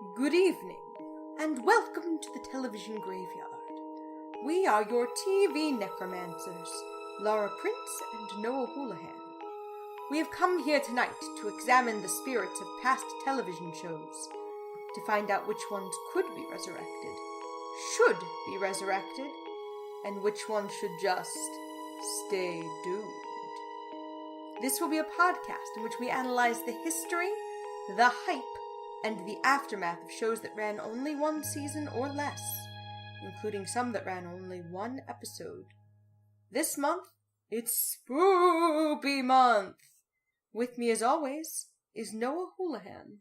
Good evening, and welcome to the television graveyard. We are your TV necromancers, Laura Prince and Noah Houlihan. We have come here tonight to examine the spirits of past television shows, to find out which ones could be resurrected, should be resurrected, and which ones should just stay doomed. This will be a podcast in which we analyze the history, the hype, and the aftermath of shows that ran only one season or less, including some that ran only one episode. This month, it's Spoopy Month! With me, as always, is Noah Houlihan.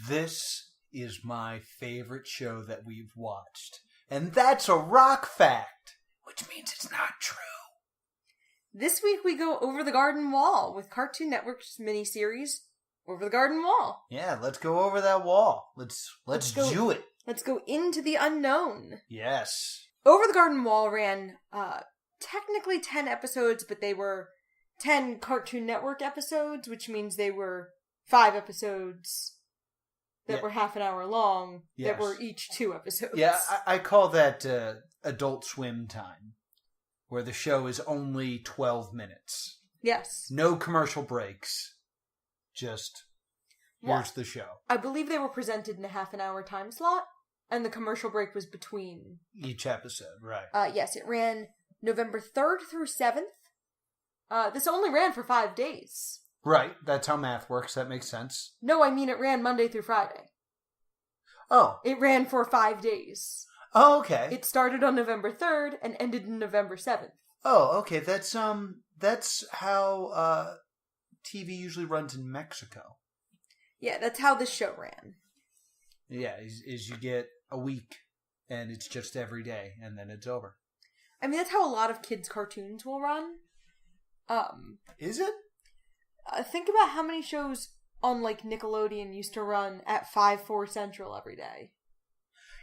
This is my favorite show that we've watched. And that's a rock fact, which means it's not true. This week we go over the garden wall with Cartoon Network's miniseries, Over the Garden Wall. Yeah, let's go over that wall. Let's do it. Let's go into the unknown. Yes. Over the Garden Wall ran technically 10 episodes, but they were 10 Cartoon Network episodes, which means they were 5 episodes that were half an hour long, that were each 2 episodes. Yeah, I call that Adult Swim time, where the show is only 12 minutes. Yes. No commercial breaks. Just, here's the show. I believe they were presented in a half an hour time slot, and the commercial break was between each episode, right. Yes, it ran November 3rd through 7th. This only ran for 5 days. Right, that's how math works, that makes sense. No, I mean it ran Monday through Friday. Oh. It ran for 5 days. Oh, okay. It started on November 3rd and ended in November 7th. Oh, okay, that's how, TV usually runs in Mexico. Yeah, that's how this show ran. Yeah, is you get a week, and it's just every day, and then it's over. I mean, that's how a lot of kids' cartoons will run. Is it? Think about how many shows on, like, Nickelodeon used to run at 5/4 Central every day.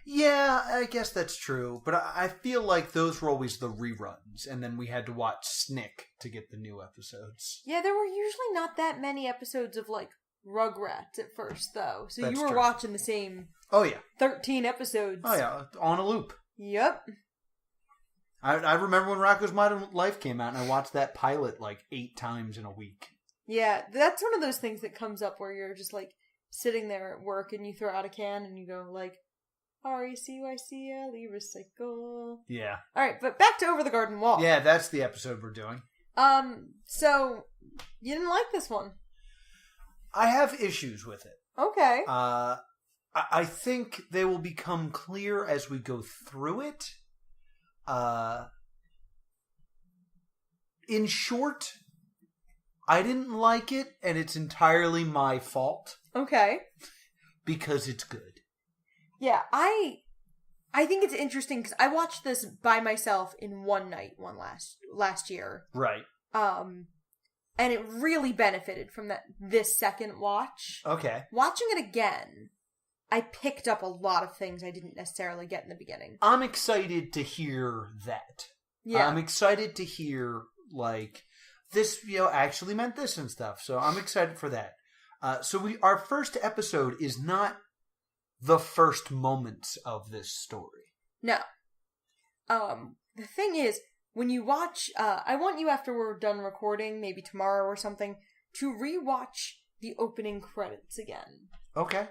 Yeah, I guess that's true, but I feel like those were always the reruns, and then we had to watch Snick to get the new episodes. Yeah, there were usually not that many episodes of, like, Rugrats at first, though. So that's you were true. watching the same 13 episodes. Oh, yeah, on a loop. Yep. I remember when Rocko's Modern Life came out, and I watched that pilot, like, 8 times in a week. Yeah, that's one of those things that comes up where you're just, like, sitting there at work, and you throw out a can, and you go, like, RECYCLE, recycle. Yeah. Alright, but back to Over the Garden Wall. Yeah, that's the episode we're doing. So, you didn't like this one? I have issues with it. Okay. I think they will become clear as we go through it. In short, I didn't like it, and it's entirely my fault. Okay. Because it's good. Yeah, I think it's interesting because I watched this by myself in one night last year. Right. And it really benefited from this second watch. Okay. Watching it again, I picked up a lot of things I didn't necessarily get in the beginning. I'm excited to hear that. Yeah. I'm excited to hear, like, this, actually meant this and stuff. So I'm excited for that. So our first episode is not the first moments of this story. No. The thing is, when you watch, I want you after we're done recording, maybe tomorrow or something, to rewatch the opening credits again. Okay.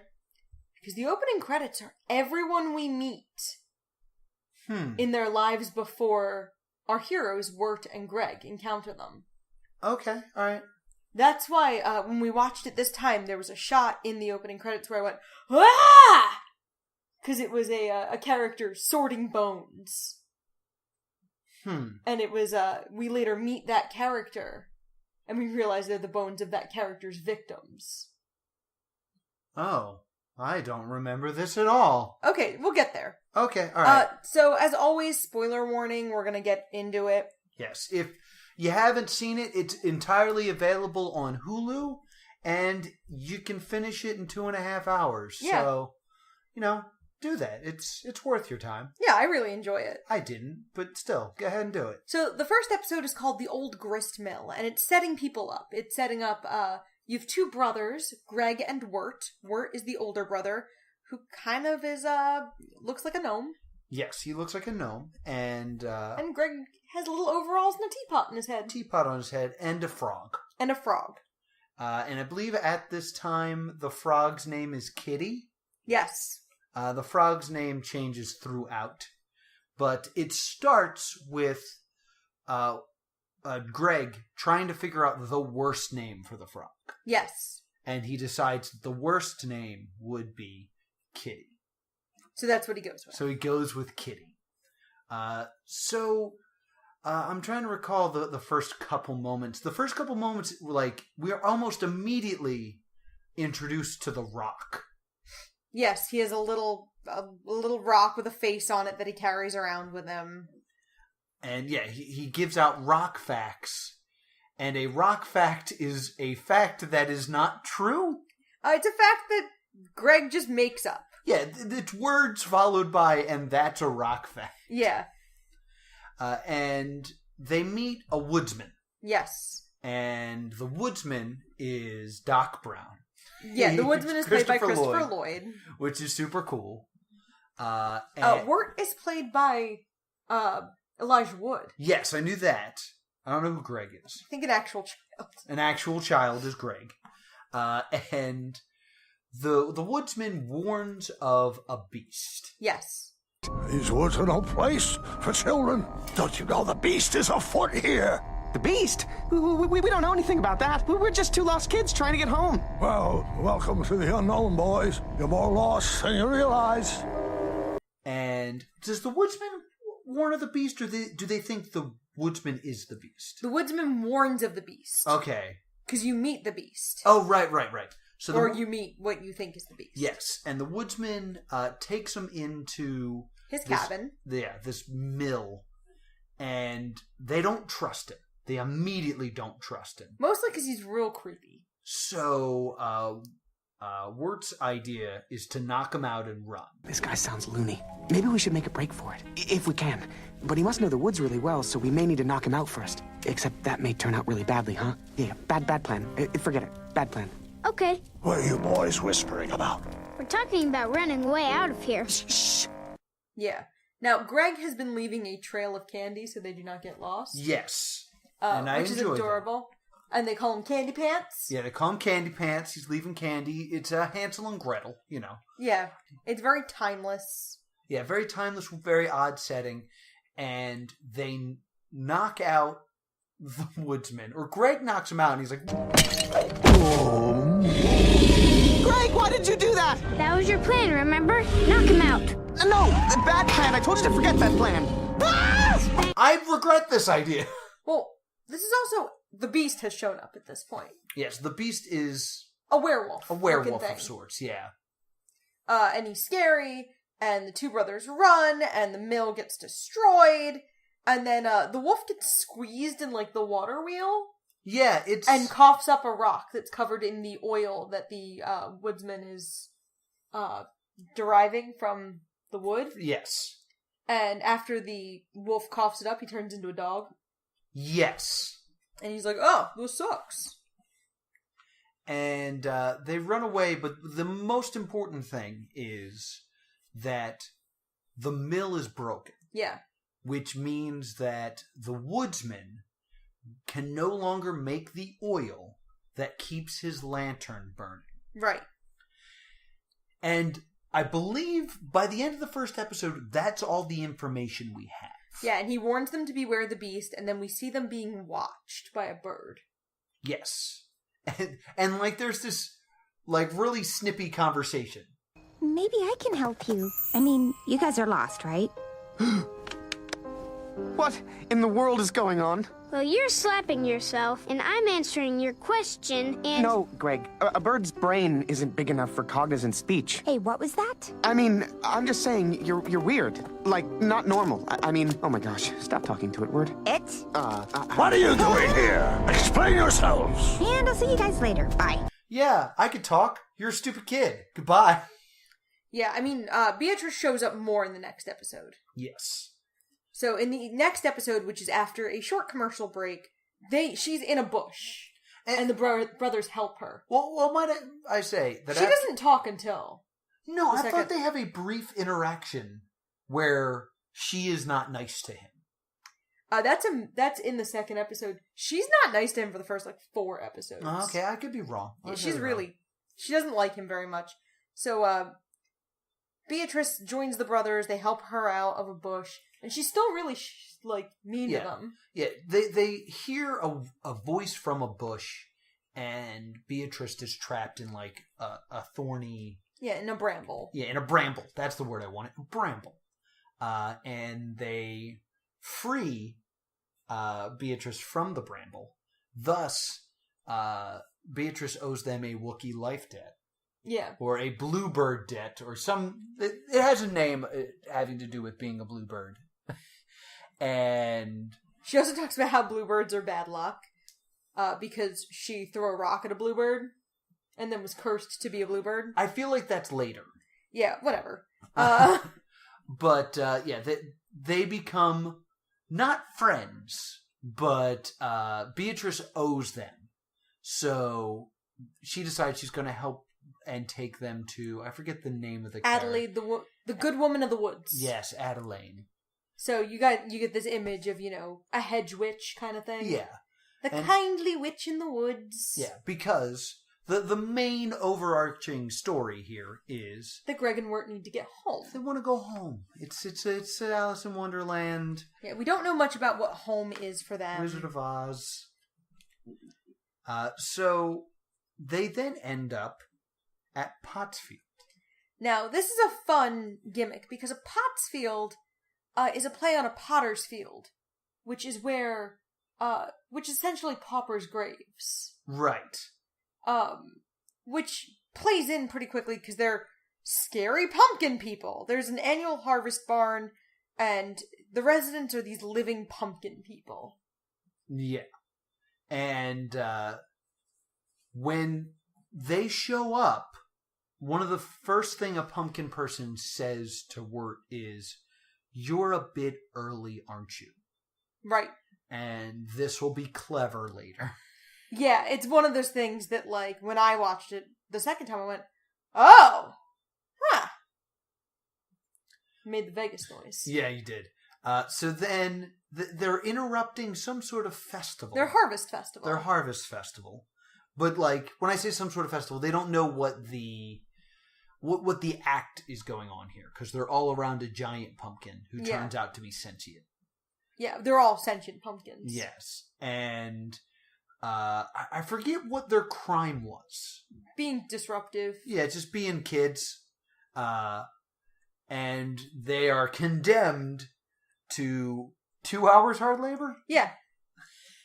Because the opening credits are everyone we meet in their lives before our heroes, Wirt and Greg, encounter them. Okay, alright. That's why when we watched it this time, there was a shot in the opening credits where I went, ah! Because it was a character sorting bones. And it was, we later meet that character, and we realize they're the bones of that character's victims. Oh, I don't remember this at all. Okay, we'll get there. Okay, alright. So, as always, spoiler warning, we're gonna get into it. Yes, if you haven't seen it, it's entirely available on Hulu, and you can finish it in 2.5 hours. Yeah. So, do that. It's worth your time. Yeah, I really enjoy it. I didn't, but still, go ahead and do it. So, the first episode is called The Old Grist Mill, and it's setting people up. It's setting up, you have 2 brothers, Greg and Wirt. Wirt is the older brother. who kind of is, looks like a gnome. Yes, he looks like a gnome, and Greg has little overalls and a teapot in his head. Teapot on his head, and a frog. And a frog. And I believe at this time, the frog's name is Kitty. Yes. The frog's name changes throughout, but it starts with Greg trying to figure out the worst name for the frog. Yes. And he decides the worst name would be Kitty. So that's what he goes with. So he goes with Kitty. I'm trying to recall the first couple moments. The first couple moments, like, we are almost immediately introduced to the rock. Yes, he has a little rock with a face on it that he carries around with him. And yeah, he gives out rock facts. And a rock fact is a fact that is not true. It's a fact that Greg just makes up. Yeah, it's words followed by, and that's a rock fact. Yeah. And they meet a woodsman. Yes. And the woodsman is Doc Brown. Yeah, the woodsman is played by Christopher Lloyd. Which is super cool. Wirt is played by Elijah Wood. Yes, I knew that. I don't know who Greg is. I think an actual child. An actual child is Greg. And the woodsman warns of a beast. Yes. These woods are no place for children. Don't you know the beast is afoot here? The beast? We don't know anything about that. We're just two lost kids trying to get home. Well, welcome to the unknown, boys. You're more lost than you realize. And does the woodsman warn of the beast, or do they think the woodsman is the beast? The woodsman warns of the beast. Okay. Because you meet the beast. Oh, right. So you meet what you think is the beast. Yes, and the woodsman takes him into his cabin. Yeah, this mill, and they don't trust him. They immediately don't trust him. Mostly because he's real creepy. So, Wirt's idea is to knock him out and run. This guy sounds loony. Maybe we should make a break for it, if we can. But he must know the woods really well, so we may need to knock him out first. Except that may turn out really badly, huh? Yeah, bad plan. Forget it. Bad plan. Okay. What are you boys whispering about? We're talking about running way out of here. Shh. Yeah. Now, Greg has been leaving a trail of candy so they do not get lost. Yes. And I which is enjoy adorable. That. And they call him Candy Pants. Yeah, they call him Candy Pants. He's leaving candy. It's Hansel and Gretel, you know. Yeah. It's very timeless. Yeah, very timeless, very odd setting. And they knock out the woodsman. Or Greg knocks him out and he's like... Greg, why did you do that? That was your plan, remember? Knock him out. No, bad plan. I told you to forget that plan. I regret this idea. Well, this is also... The beast has shown up at this point. Yes, the beast is... A werewolf. A werewolf of sorts, yeah. And he's scary, and the two brothers run, and the mill gets destroyed, and then the wolf gets squeezed in, like, the water wheel. Yeah, it's... And coughs up a rock that's covered in the oil that the woodsman is deriving from the wood. Yes. And after the wolf coughs it up, he turns into a dog. Yes. And he's like, oh, this sucks. And they run away, but the most important thing is that the mill is broken. Yeah. Which means that the woodsman can no longer make the oil that keeps his lantern burning. Right. And I believe by the end of the first episode, that's all the information we have. Yeah, and he warns them to beware of the beast, and then we see them being watched by a bird. Yes. And like, there's this, like, really snippy conversation. Maybe I can help you. I mean, you guys are lost, right? What in the world is going on? Well, you're slapping yourself, and I'm answering your question, and... No, Greg. A bird's brain isn't big enough for cognizant speech. Hey, what was that? I mean, I'm just saying, you're weird. Like, not normal. I mean, oh my gosh, stop talking to it, Word. What are you doing here? Explain yourselves. And I'll see you guys later. Bye. Yeah, I could talk. You're a stupid kid. Goodbye. Yeah, I mean, Beatrice shows up more in the next episode. Yes. So in the next episode, which is after a short commercial break, she's in a bush, and the brothers help her. Well, might I say that she doesn't talk until No, I thought they have a brief interaction where she is not nice to him. That's in the second episode. She's not nice to him for the first 4 episodes. Okay, I could be wrong. She doesn't like him very much. So Beatrice joins the brothers. They help her out of a bush, and she's still really mean to them. Yeah, they hear a voice from a bush, and Beatrice is trapped in a thorny. Yeah, in a bramble. Yeah, in a bramble. That's the word I wanted. Bramble. And they free Beatrice from the bramble. Thus, Beatrice owes them a Wookiee life debt. Yeah. Or a bluebird debt, or some... It has a name having to do with being a bluebird. And... She also talks about how bluebirds are bad luck, because she threw a rock at a bluebird, and then was cursed to be a bluebird. I feel like that's later. Yeah, whatever. But, they become not friends, but Beatrice owes them. So she decides she's going to help and take them to, I forget the name of the Adelaide, the good woman of the woods. Yes, Adelaide. So you get this image of, a hedge witch kind of thing. Yeah. The kindly witch in the woods. Yeah, because the main overarching story here is that Greg and Wirt need to get home. They want to go home. It's Alice in Wonderland. Yeah, we don't know much about what home is for them. Wizard of Oz. So they then end up at Pottsfield. Now, this is a fun gimmick because a Pottsfield is a play on a potter's field, which is where, which is essentially paupers' graves. Right. Which plays in pretty quickly because they're scary pumpkin people. There's an annual harvest barn, and the residents are these living pumpkin people. Yeah. And when they show up, one of the first thing a pumpkin person says to Wirt is, "You're a bit early, aren't you?" Right. And this will be clever later. Yeah, it's one of those things that, when I watched it the second time, I went, "Oh! Huh." Made the Vegas noise. Yeah, you did. So then they're interrupting some sort of festival. Their harvest festival. But when I say some sort of festival, they don't know what the act is going on here, because they're all around a giant pumpkin who turns out to be sentient. Yeah, they're all sentient pumpkins. Yes, and I forget what their crime was. Being disruptive. Yeah, just being kids. And they are condemned to 2 hours hard labor? Yeah.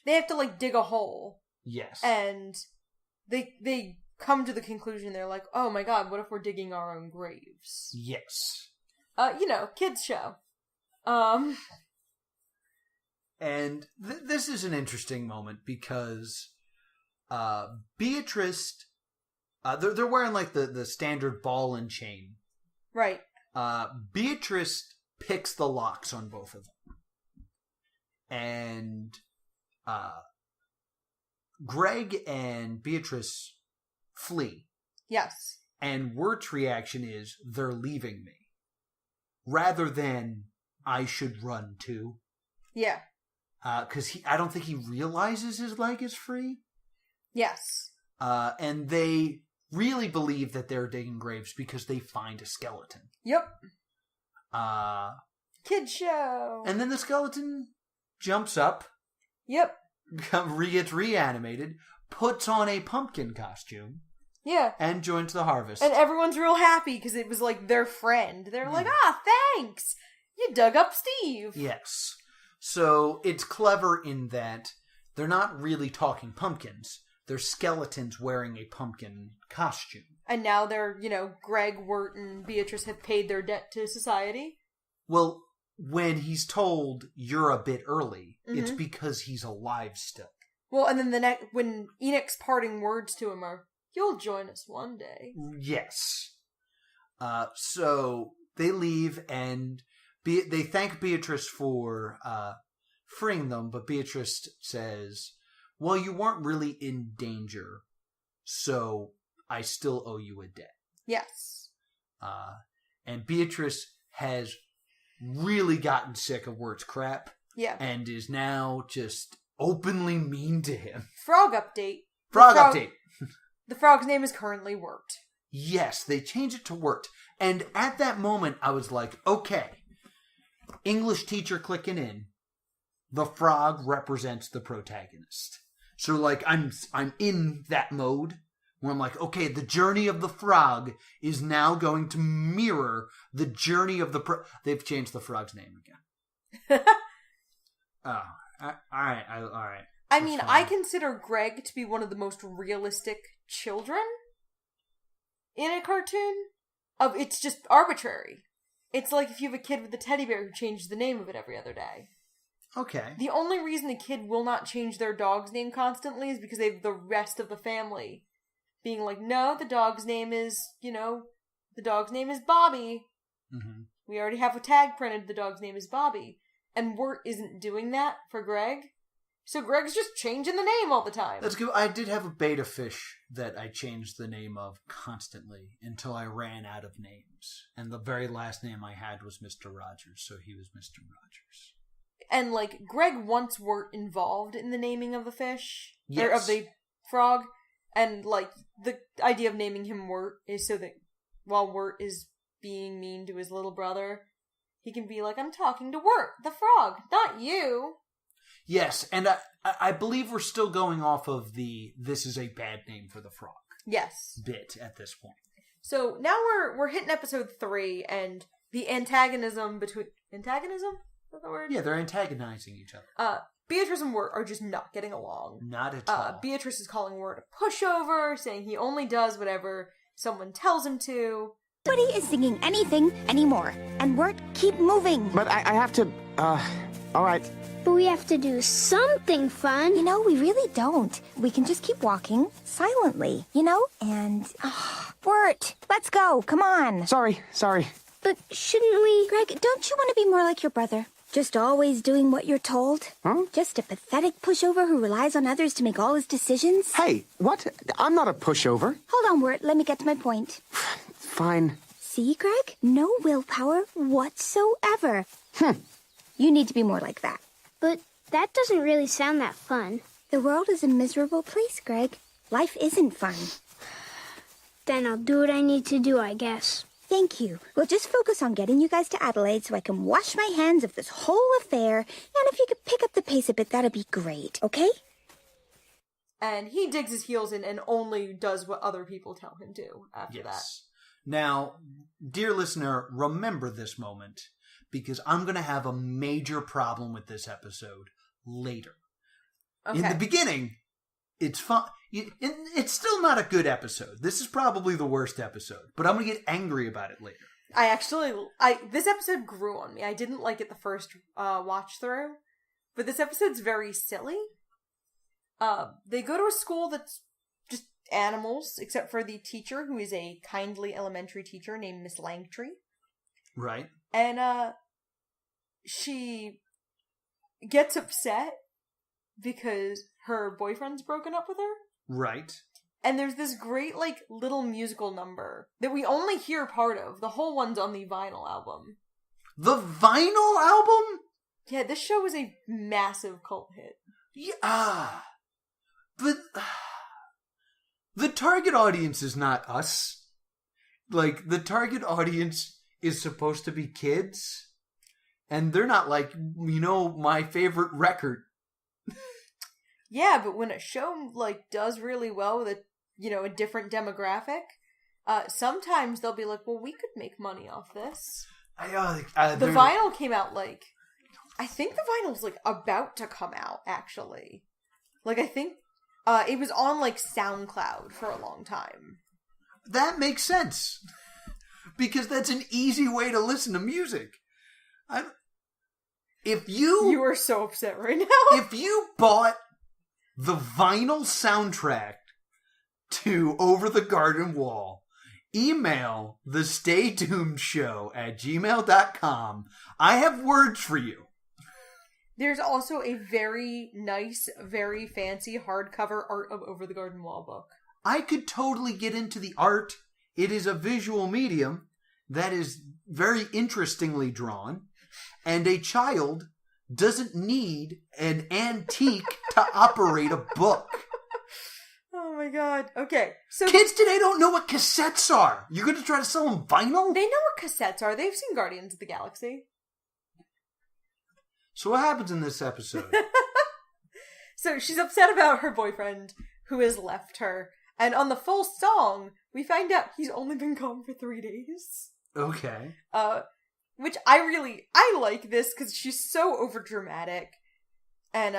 They have to, dig a hole. Yes. And they come to the conclusion, they're like, oh my god, what if we're digging our own graves? Yes. Kids show. And this is an interesting moment because Beatrice, they're wearing the standard ball and chain. Right. Beatrice picks the locks on both of them. And Greg and Beatrice flee. Yes. And Wirt's reaction is, they're leaving me. Rather than, I should run too. Yeah. Because I don't think he realizes his leg is free. Yes. And they really believe that they're digging graves because they find a skeleton. Yep. Kid show. And then the skeleton jumps up. Yep. Gets reanimated, puts on a pumpkin costume. Yeah. And joins the harvest. And everyone's real happy because it was their friend. They're like, thanks. You dug up Steve. Yes. So it's clever in that they're not really talking pumpkins. They're skeletons wearing a pumpkin costume. And now they're, Greg, Wirt, and Beatrice have paid their debt to society. Well, when he's told you're a bit early, it's because he's alive still. Well, and then when Enoch's parting words to him are, "You'll join us one day." Yes. So they leave and they thank Beatrice for freeing them, but Beatrice says, "Well, you weren't really in danger, so I still owe you a debt." Yes. And Beatrice has really gotten sick of Wirt's crap. Yeah. And is now just openly mean to him. Frog update. Frog update. The frog's name is currently Wirt. Yes, they changed it to Wirt. And at that moment, I was like, okay, English teacher clicking in. The frog represents the protagonist. So, like, I'm in that mode where I'm like, okay, the journey of the frog is now going to mirror the journey of the... They've changed the frog's name again. Oh, all right. I mean, I consider Greg to be one of the most realistic children in a cartoon. It's just arbitrary. It's like if you have a kid with a teddy bear who changes the name of it every other day. Okay. The only reason a kid will not change their dog's name constantly is because they have the rest of the family being like, no, the dog's name is, the dog's name is Bobby. Mm-hmm. We already have a tag printed, the dog's name is Bobby. And Wirt isn't doing that for Greg. So Greg's just changing the name all the time. That's good. I did have a beta fish that I changed the name of constantly until I ran out of names. And the very last name I had was Mr. Rogers, so he was Mr. Rogers. And, like, Greg wants Wirt involved in the naming of the fish. Yes. Or of the frog. And, like, the idea of naming him Wirt is so that while Wirt is being mean to his little brother, he can be like, I'm talking to Wirt, the frog, not you. Yes, and I believe we're still going off of the "this is a bad name for the frog" Yes. bit at this point. So now we're hitting episode 3, and the antagonism between... Antagonism? Is that the word? Yeah, they're antagonizing each other. Beatrice and Wirt are just not getting along. Not at all. Beatrice is calling Wirt a pushover, saying he only does whatever someone tells him to. Nobody is singing anything anymore. And Wirt, keep moving. But I have to, all right. But we have to do something fun. We really don't. We can just keep walking silently, And, Wirt, let's go. Come on. Sorry. But shouldn't we... Greg, don't you want to be more like your brother? Just always doing what you're told? Huh? Just a pathetic pushover who relies on others to make all his decisions? Hey, what? I'm not a pushover. Hold on, Wirt. Let me get to my point. Fine. See, Greg? No willpower whatsoever. You need to be more like that. But that doesn't really sound that fun. The world is a miserable place, Greg. Life isn't fun. Then I'll do what I need to do, I guess. Thank you. We'll just focus on getting you guys to Adelaide so I can wash my hands of this whole affair. And if you could pick up the pace a bit, that'd be great, okay? And he digs his heels in and only does what other people tell him to after that. Now, dear listener, remember this moment, because I'm going to have a major problem with this episode later. Okay. In the beginning, it's fun. It's still not a good episode. This is probably the worst episode, but I'm going to get angry about it later. This episode grew on me. I didn't like it the first watch through, but this episode's very silly. They go to a school that's just animals, except for the teacher, who is a kindly elementary teacher named Miss Langtree. Right. And, she gets upset because her boyfriend's broken up with her. Right. And there's this great, little musical number that we only hear part of. The whole one's on the vinyl album. The vinyl album? Yeah, this show was a massive cult hit. Yeah. But the target audience is not us. The target audience is supposed to be kids. And they're not my favorite record. Yeah, but when a show, does really well with a different demographic, sometimes they'll be like, well, we could make money off this. The vinyl came out, I think the vinyl's, about to come out, actually. I think it was on, SoundCloud for a long time. That makes sense. Because that's an easy way to listen to music. You are so upset right now. If you bought the vinyl soundtrack to Over the Garden Wall, email the Stay Tuned Show at gmail.com. I have words for you. There's also a very nice, very fancy hardcover art of Over the Garden Wall book. I could totally get into the art. It is a visual medium, that is very interestingly drawn, and a child doesn't need an antique to operate a book. Oh my god. Okay, so... Kids today don't know what cassettes are. You're going to try to sell them vinyl? They know what cassettes are. They've seen Guardians of the Galaxy. So what happens in this episode? So she's upset about her boyfriend who has left her. And on the full song, we find out he's only been gone for 3 days. Okay. Which I like this because she's so overdramatic. And,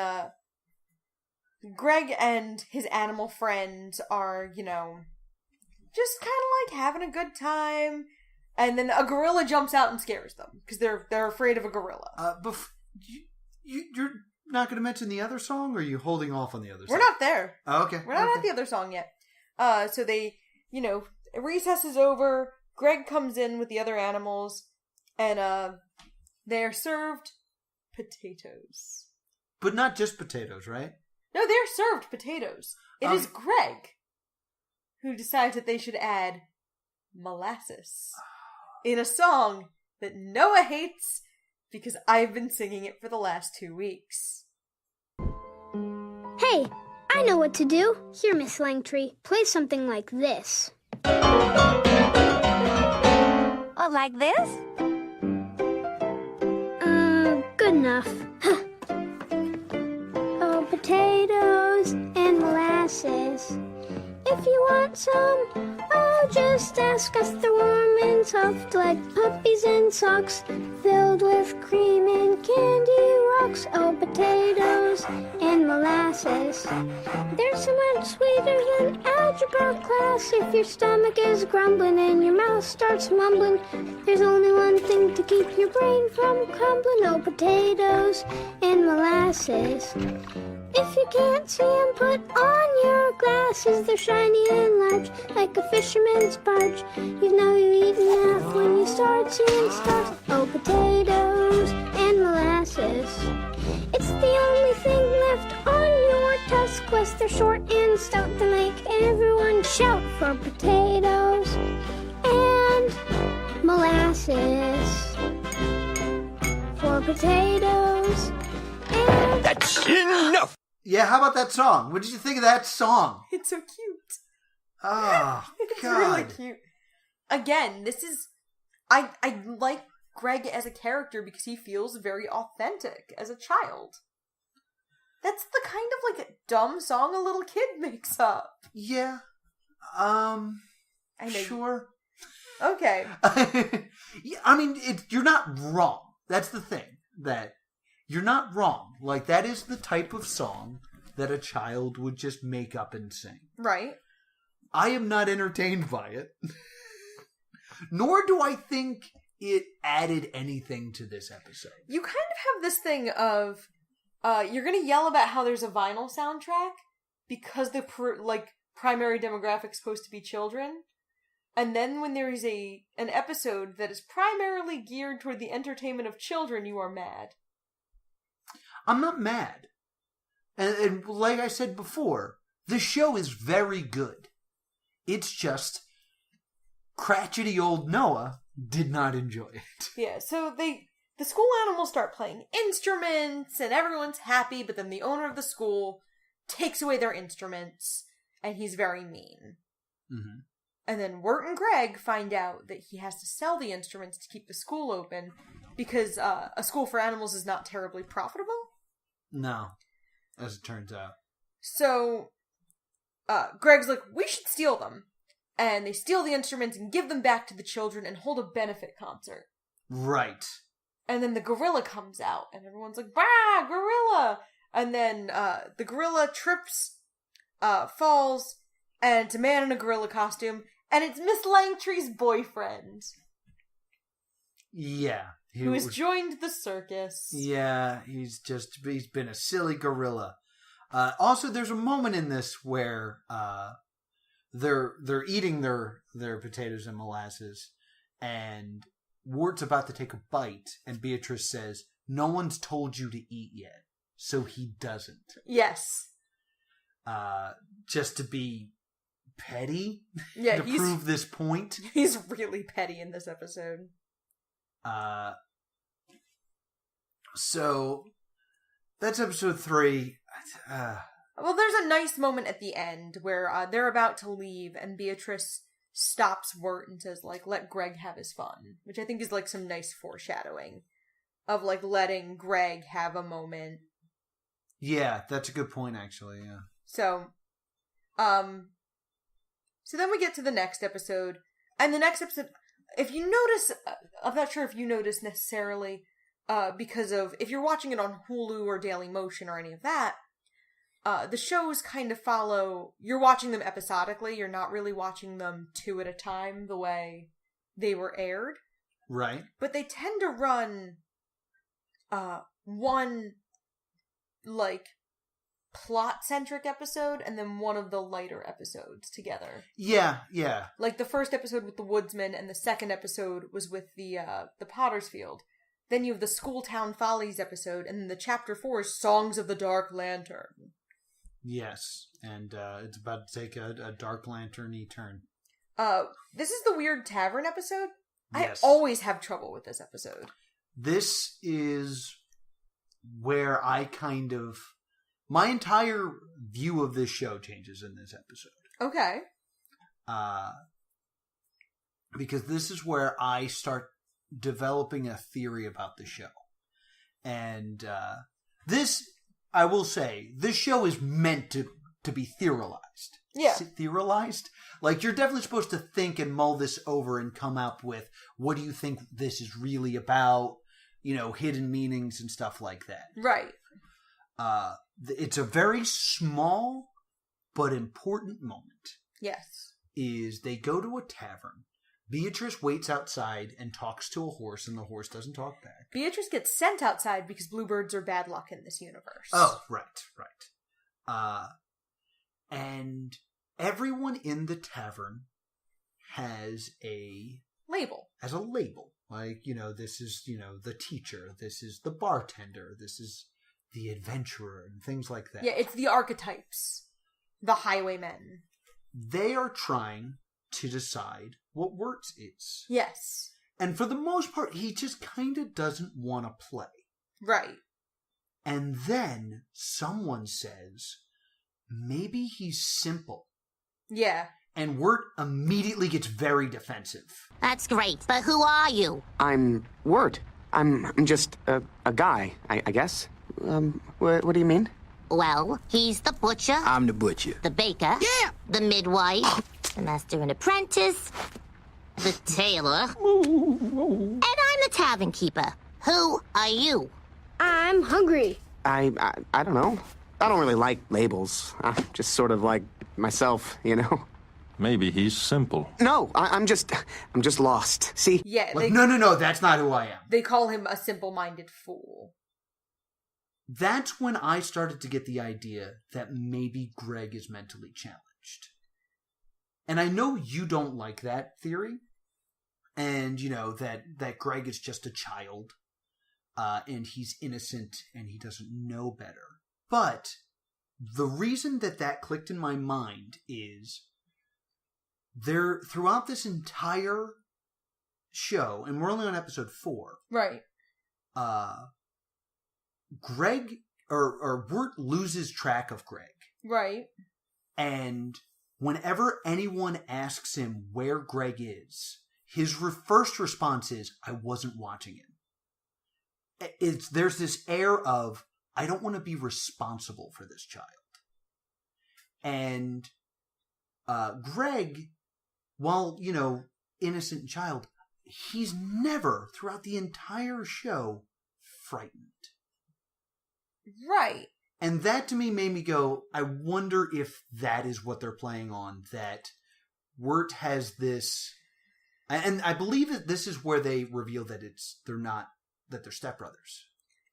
Greg and his animal friend are, just kind of like having a good time. And then a gorilla jumps out and scares them because they're afraid of a gorilla. You're not going to mention the other song, or are you holding off on the other song? We're not there. Oh, okay. We're not at the other song yet. So they, recess is over. Greg comes in with the other animals, and they're served potatoes. But not just potatoes, right? No, they're served potatoes. It is Greg who decides that they should add molasses in a song that Noah hates because I've been singing it for the last 2 weeks. Hey, I know what to do. Here, Miss Langtree, play something like this. Oh, like this? Good enough. Oh, potatoes and molasses. If you want some, oh, just ask us. They're warm and soft like puppies in socks, filled with cream and candy rocks. Oh, potatoes and molasses. They're so much sweeter than algebra class. If your stomach is grumbling and your mouth starts mumbling, there's only one thing to keep your brain from crumbling. Oh, potatoes and molasses. If you can't see 'em, put on your glasses. They're shiny and large, like a fisherman's barge. You know you've eaten enough when you start seeing stars. Oh, potatoes and molasses. It's the only thing left on your task quest. They're short and stout to make everyone shout for potatoes and molasses. For potatoes and... That's enough! Yeah, how about that song? What did you think of that song? It's so cute. Oh, It's God. really cute. Again, this is... I like Greg as a character because he feels very authentic as a child. That's the kind of, like, dumb song a little kid makes up. Yeah. I know. Sure. Okay. Yeah, I mean, you're not wrong. That's the thing. That you're not wrong. Like, that is the type of song that a child would just make up and sing. Right. I am not entertained by it. Nor do I think it added anything to this episode. You kind of have this thing of, you're gonna yell about how there's a vinyl soundtrack because the primary demographic is supposed to be children. And then when there is an episode that is primarily geared toward the entertainment of children, you are mad. I'm not mad. And like I said before, the show is very good. It's just crotchety old Noah did not enjoy it. Yeah, so the school animals start playing instruments and everyone's happy, but then the owner of the school takes away their instruments and he's very mean. Mm-hmm. And then Wirt and Greg find out that he has to sell the instruments to keep the school open because a school for animals is not terribly profitable. No, as it turns out. So Greg's like, we should steal them. And they steal the instruments and give them back to the children and hold a benefit concert. Right. And then the gorilla comes out and everyone's like, bah, gorilla! And then the gorilla trips, falls, and it's a man in a gorilla costume. And it's Miss Langtree's boyfriend. Yeah. Who has joined the circus. Yeah, he's been a silly gorilla. Also, there's a moment in this where they're eating their potatoes and molasses, and Wirt's about to take a bite, and Beatrice says, "No one's told you to eat yet," so he doesn't. Yes. Just to be petty Yeah, to prove this point. He's really petty in this episode. So that's episode 3. Well, there's a nice moment at the end where they're about to leave and Beatrice stops Wirt and says, like, let Greg have his fun, which I think is, like, some nice foreshadowing of, like, letting Greg have a moment. Yeah, that's a good point, actually, yeah. So then we get to the next episode, and the next episode, if you notice, I'm not sure if you notice necessarily, because of, if you're watching it on Hulu or Daily Motion or any of that, the shows kind of follow, you're watching them episodically, you're not really watching them 2 at a time the way they were aired. Right. But they tend to run, one, like, plot-centric episode and then one of the lighter episodes together. Yeah. Like the first episode with the Woodsman and the second episode was with the Potter's Field. Then you have the School Town Follies episode, and then the chapter 4 is Songs of the Dark Lantern. Yes, and it's about to take a Dark Lantern-y turn. This is the Weird Tavern episode? Yes. I always have trouble with this episode. This is where my entire view of this show changes in this episode. Okay. Because this is where I start developing a theory about the show. And this, I will say, this show is meant to be theorized. Yeah. Theorized? Like, you're definitely supposed to think and mull this over and come up with, what do you think this is really about? You know, hidden meanings and stuff like that. Right. It's a very small but important moment. Yes. Is they go to a tavern. Beatrice waits outside and talks to a horse, and the horse doesn't talk back. Beatrice gets sent outside because bluebirds are bad luck in this universe. Oh, right. And everyone in the tavern has a label. Like, this is, the teacher, this is the bartender, this is the adventurer, and things like that. Yeah, it's the archetypes. The highwaymen. They are trying to decide what Wirtz is. Yes. And for the most part, he just kind of doesn't want to play. Right. And then someone says, maybe he's simple. Yeah. And Wirt immediately gets very defensive. That's great, but who are you? I'm Wirt. I'm just a guy, I guess. What do you mean? Well, he's the butcher. I'm the butcher. The baker. Yeah! The midwife. The master and apprentice. The tailor. And I'm the tavern keeper. Who are you? I'm hungry. I don't know. I don't really like labels. I'm just sort of like myself, Maybe he's simple. No, I'm just lost. See? Yeah. No, that's not who I am. They call him a simple-minded fool. That's when I started to get the idea that maybe Greg is mentally challenged. And I know you don't like that theory. And, that Greg is just a child. And he's innocent and he doesn't know better. But the reason that clicked in my mind is throughout this entire show, and we're only on episode 4. Right. Greg, or Wirt loses track of Greg. Right. And whenever anyone asks him where Greg is, his first response is, I wasn't watching him. There's this air of, I don't want to be responsible for this child. And Greg, while, innocent child, he's never, throughout the entire show, frightened. Right. And that to me made me go, I wonder if that is what they're playing on, that Wirt has this, and I believe that this is where they reveal that they're stepbrothers.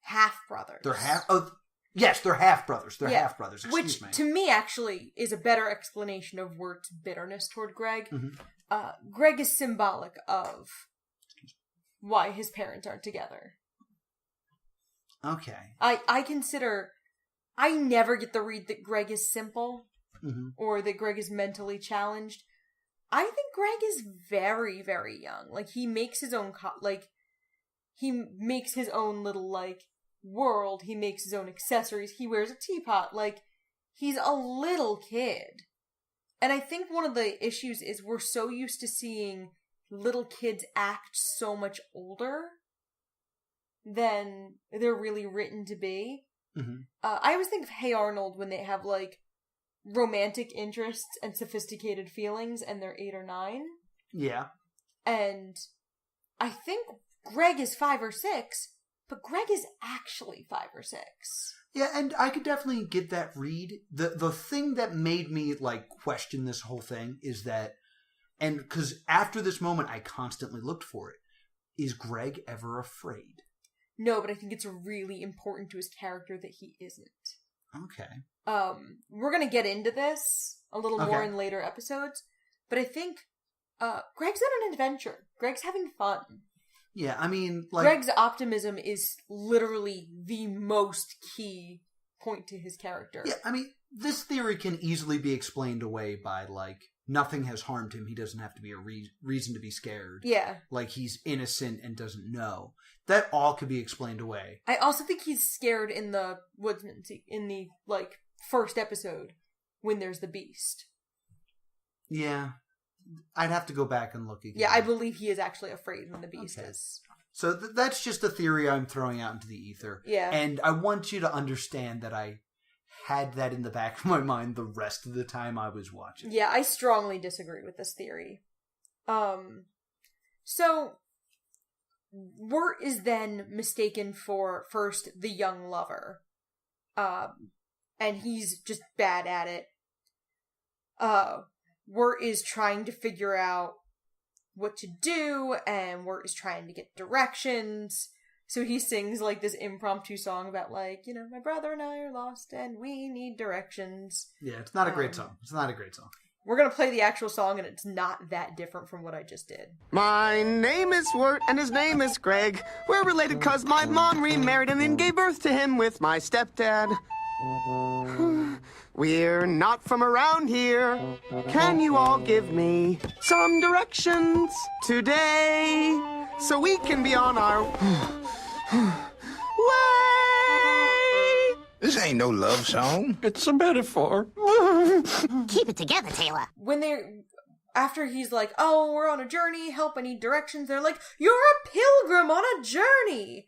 Half-brothers. They're half-brothers. They're half-brothers, Which, to me, actually, is a better explanation of Wirt's bitterness toward Greg. Mm-hmm. Greg is symbolic of why his parents aren't together. Okay. I never get the read that Greg is simple. or that Greg is mentally challenged. I think Greg is very, very young. Like, he makes his own, he makes his own little, world. He makes his own accessories. He wears a teapot. Like, he's a little kid. And I think one of the issues is we're so used to seeing little kids act so much older than they're really written to be. I always think of Hey Arnold when they have, romantic interests and sophisticated feelings and they're 8 or 9. Yeah. And I think Greg is 5 or 6, but Greg is actually 5 or 6. Yeah, and I could definitely get that read. The thing that made me, question this whole thing is that, and because after this moment I constantly looked for it, is Greg ever afraid? No, but I think it's really important to his character that he isn't. Okay. We're gonna get into this a little more in later episodes, but I think, Greg's on an adventure. Greg's having fun. Yeah, I mean, Greg's optimism is literally the most key point to his character. Yeah, I mean, this theory can easily be explained away by, nothing has harmed him. He doesn't have to be a reason to be scared. Yeah. He's innocent and doesn't know. That all could be explained away. I also think he's scared in the woodsman, in the, first episode, when there's the beast. Yeah. I'd have to go back and look again. Yeah, I believe he is actually afraid when the beast is. So that's just a theory I'm throwing out into the ether. Yeah. And I want you to understand that I had that in the back of my mind the rest of the time I was watching. Yeah, I strongly disagree with this theory. So, Wirt is then mistaken for, first, the young lover. And he's just bad at it. Wirt is trying to figure out what to do, and Wirt is trying to get directions. So he sings, this impromptu song about, my brother and I are lost, and we need directions. Yeah, it's not a great song. It's not a great song. We're gonna play the actual song, and it's not that different from what I just did. My name is Wirt, and his name is Greg. We're related cause my mom remarried and then gave birth to him with my stepdad. We're not from around here. Can you all give me some directions today so we can be on our way? This ain't no love song. It's a metaphor. Keep it together, Taylor. When after he's like, oh, we're on a journey, help, I need directions, they're like, you're a pilgrim on a journey!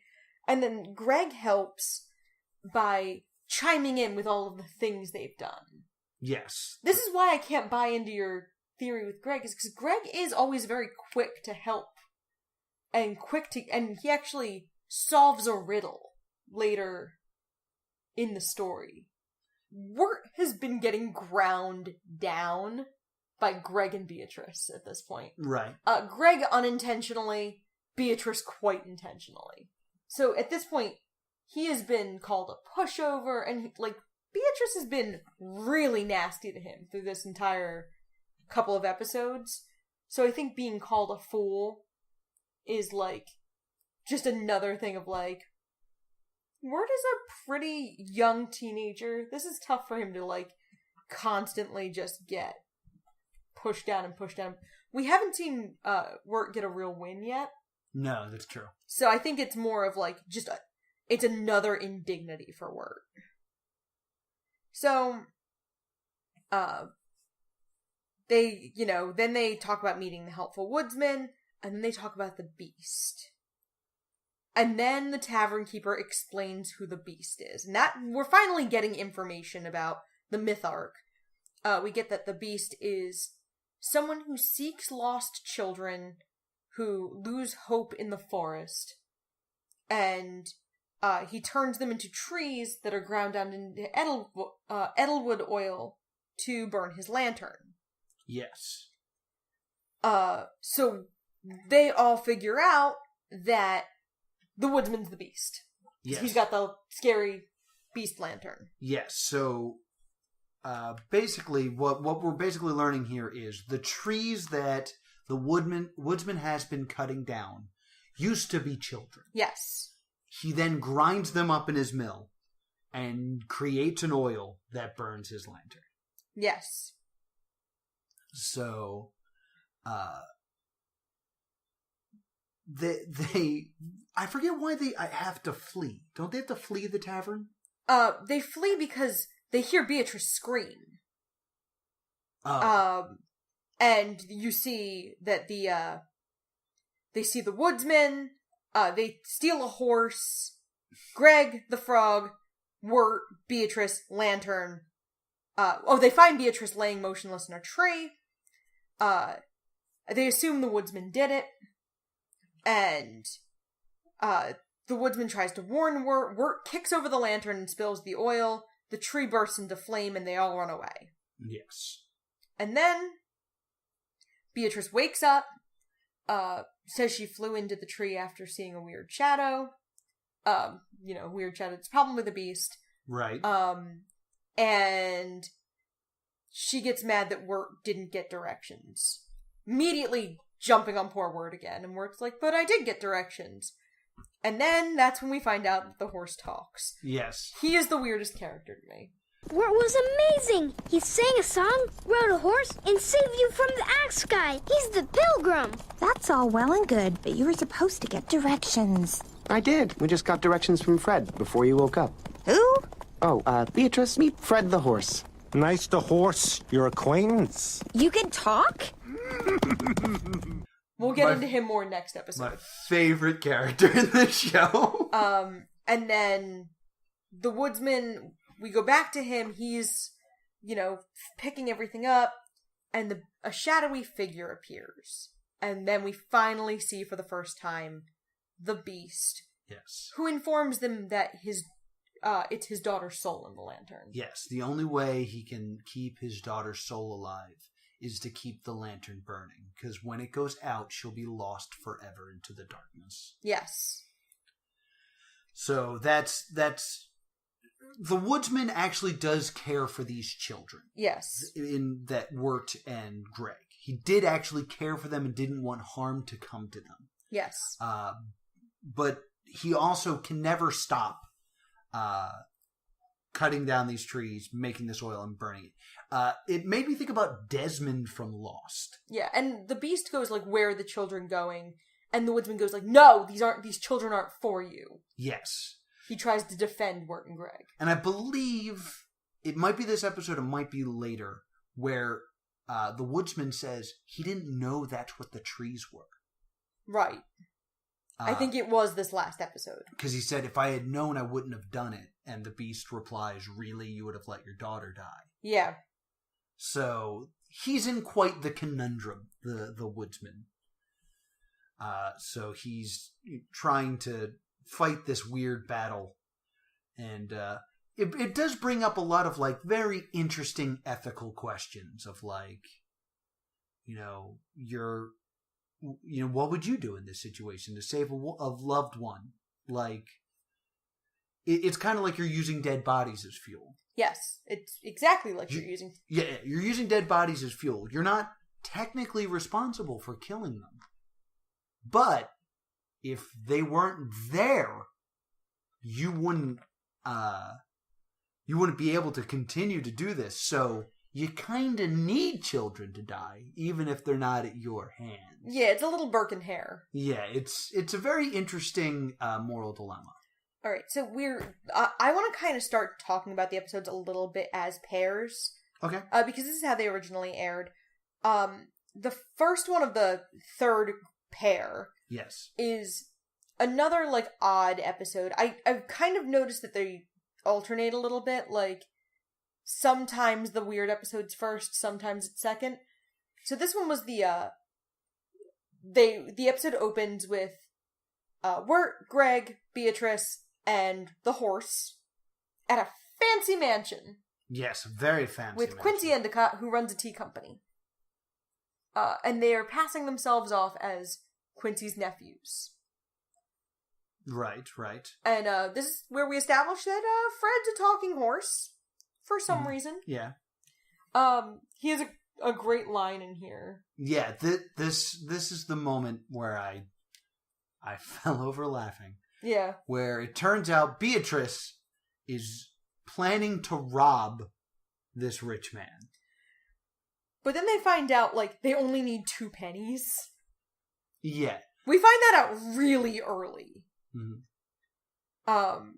And then Greg helps by chiming in with all of the things they've done. Yes. This is why I can't buy into your theory with Greg, is because Greg is always very quick to help. And he actually solves a riddle later in the story. Wirt has been getting ground down by Greg and Beatrice at this point. Right. Greg unintentionally, Beatrice quite intentionally. So at this point, he has been called a pushover, and Beatrice has been really nasty to him through this entire couple of episodes. So I think being called a fool is just another thing of Wirt is a pretty young teenager. This is tough for him to constantly just get pushed down and pushed down. We haven't seen Wirt get a real win yet. No, that's true. So I think it's more of it's another indignity for Wirt. So, then they talk about meeting the helpful woodsman, and then they talk about the beast. And then the tavern keeper explains who the beast is. And that, we're finally getting information about the myth arc. We get that the beast is someone who seeks lost children who lose hope in the forest. And he turns them into trees that are ground down into edelwood oil to burn his lantern. Yes. So they all figure out that the woodsman's the beast. Yes. He's got the scary beast lantern. Yes, so basically what we're basically learning here is the trees that the woodsman has been cutting down used to be children. Yes. He then grinds them up in his mill and creates an oil that burns his lantern. Yes. So, they I forget why they have to flee. Don't they have to flee the tavern? They flee because they hear Beatrice scream. Oh. And you see that they see the woodsman, they steal a horse, Greg, the frog, Wirt, Beatrice, Lantern. They find Beatrice laying motionless in a tree. They assume the woodsman did it. And, the woodsman tries to warn Wirt. Wirt kicks over the lantern and spills the oil. The tree bursts into flame and they all run away. Yes. And then Beatrice wakes up, says she flew into the tree after seeing a weird shadow. Weird shadow. It's probably the beast. Right. And she gets mad that Wirt didn't get directions. Immediately jumping on poor Wirt again. And Wirt's like, but I did get directions. And then that's when we find out that the horse talks. Yes. He is the weirdest character to me. Wirt was amazing. He sang a song, rode a horse, and saved you from the axe guy. He's the pilgrim. That's all well and good, but you were supposed to get directions. I did. We just got directions from Fred before you woke up. Who? Oh, Beatrice, meet Fred the horse. Nice to horse your acquaintance. You can talk? We'll get into him more next episode. My favorite character in this show. And then the woodsman, we go back to him. He's, picking everything up, and a shadowy figure appears. And then we finally see for the first time the beast. Yes. Who informs them that it's his daughter's soul in the lantern. Yes, the only way he can keep his daughter's soul alive is to keep the lantern burning, because when it goes out, she'll be lost forever into the darkness. Yes. So that's the woodsman actually does care for these children. Yes. In that Wirt and Greg. He did actually care for them and didn't want harm to come to them. Yes. But he also can never stop cutting down these trees, making this oil, and burning it. It made me think about Desmond from Lost. Yeah, and the beast goes like, "Where are the children going?" And the woodsman goes like, "No, these children aren't for you." Yes. He tries to defend Wirt and Greg. And I believe it might be this episode, it might be later, where the woodsman says he didn't know that's what the trees were. Right. I think it was this last episode. Because he said, if I had known, I wouldn't have done it. And the beast replies, really, you would have let your daughter die. Yeah. So he's in quite the conundrum, the woodsman. So he's trying to fight this weird battle. And it does bring up a lot of very interesting ethical questions of what would you do in this situation to save a loved one? It's kind of like you're using dead bodies as fuel. Yes, it's exactly like you're using... Yeah, you're using dead bodies as fuel. You're not technically responsible for killing them. But if they weren't there, you wouldn't be able to continue to do this. So you kind of need children to die, even if they're not at your hands. Yeah, it's a little Burke and Hare. Yeah, it's a very interesting moral dilemma. All right, so I want to kind of start talking about the episodes a little bit as pairs. Okay. Because this is how they originally aired. The first one of the third pair. Yes. Is another, odd episode. I've kind of noticed that they alternate a little bit. Sometimes the weird episode's first, sometimes it's second. So this one was the episode opens with Wirt, Greg, Beatrice, and the horse at a fancy mansion. Yes, very fancy with mansion. Quincy Endicott, who runs a tea company. And they are passing themselves off as Quincy's nephews. Right. And this is where we establish that Fred's a talking horse for some reason. Yeah. He has a great line in here. Yeah, this is the moment where I fell over laughing. Yeah. Where it turns out Beatrice is planning to rob this rich man. But then they find out, like, they only need 2 pennies. Yeah. We find that out really early. Mm-hmm.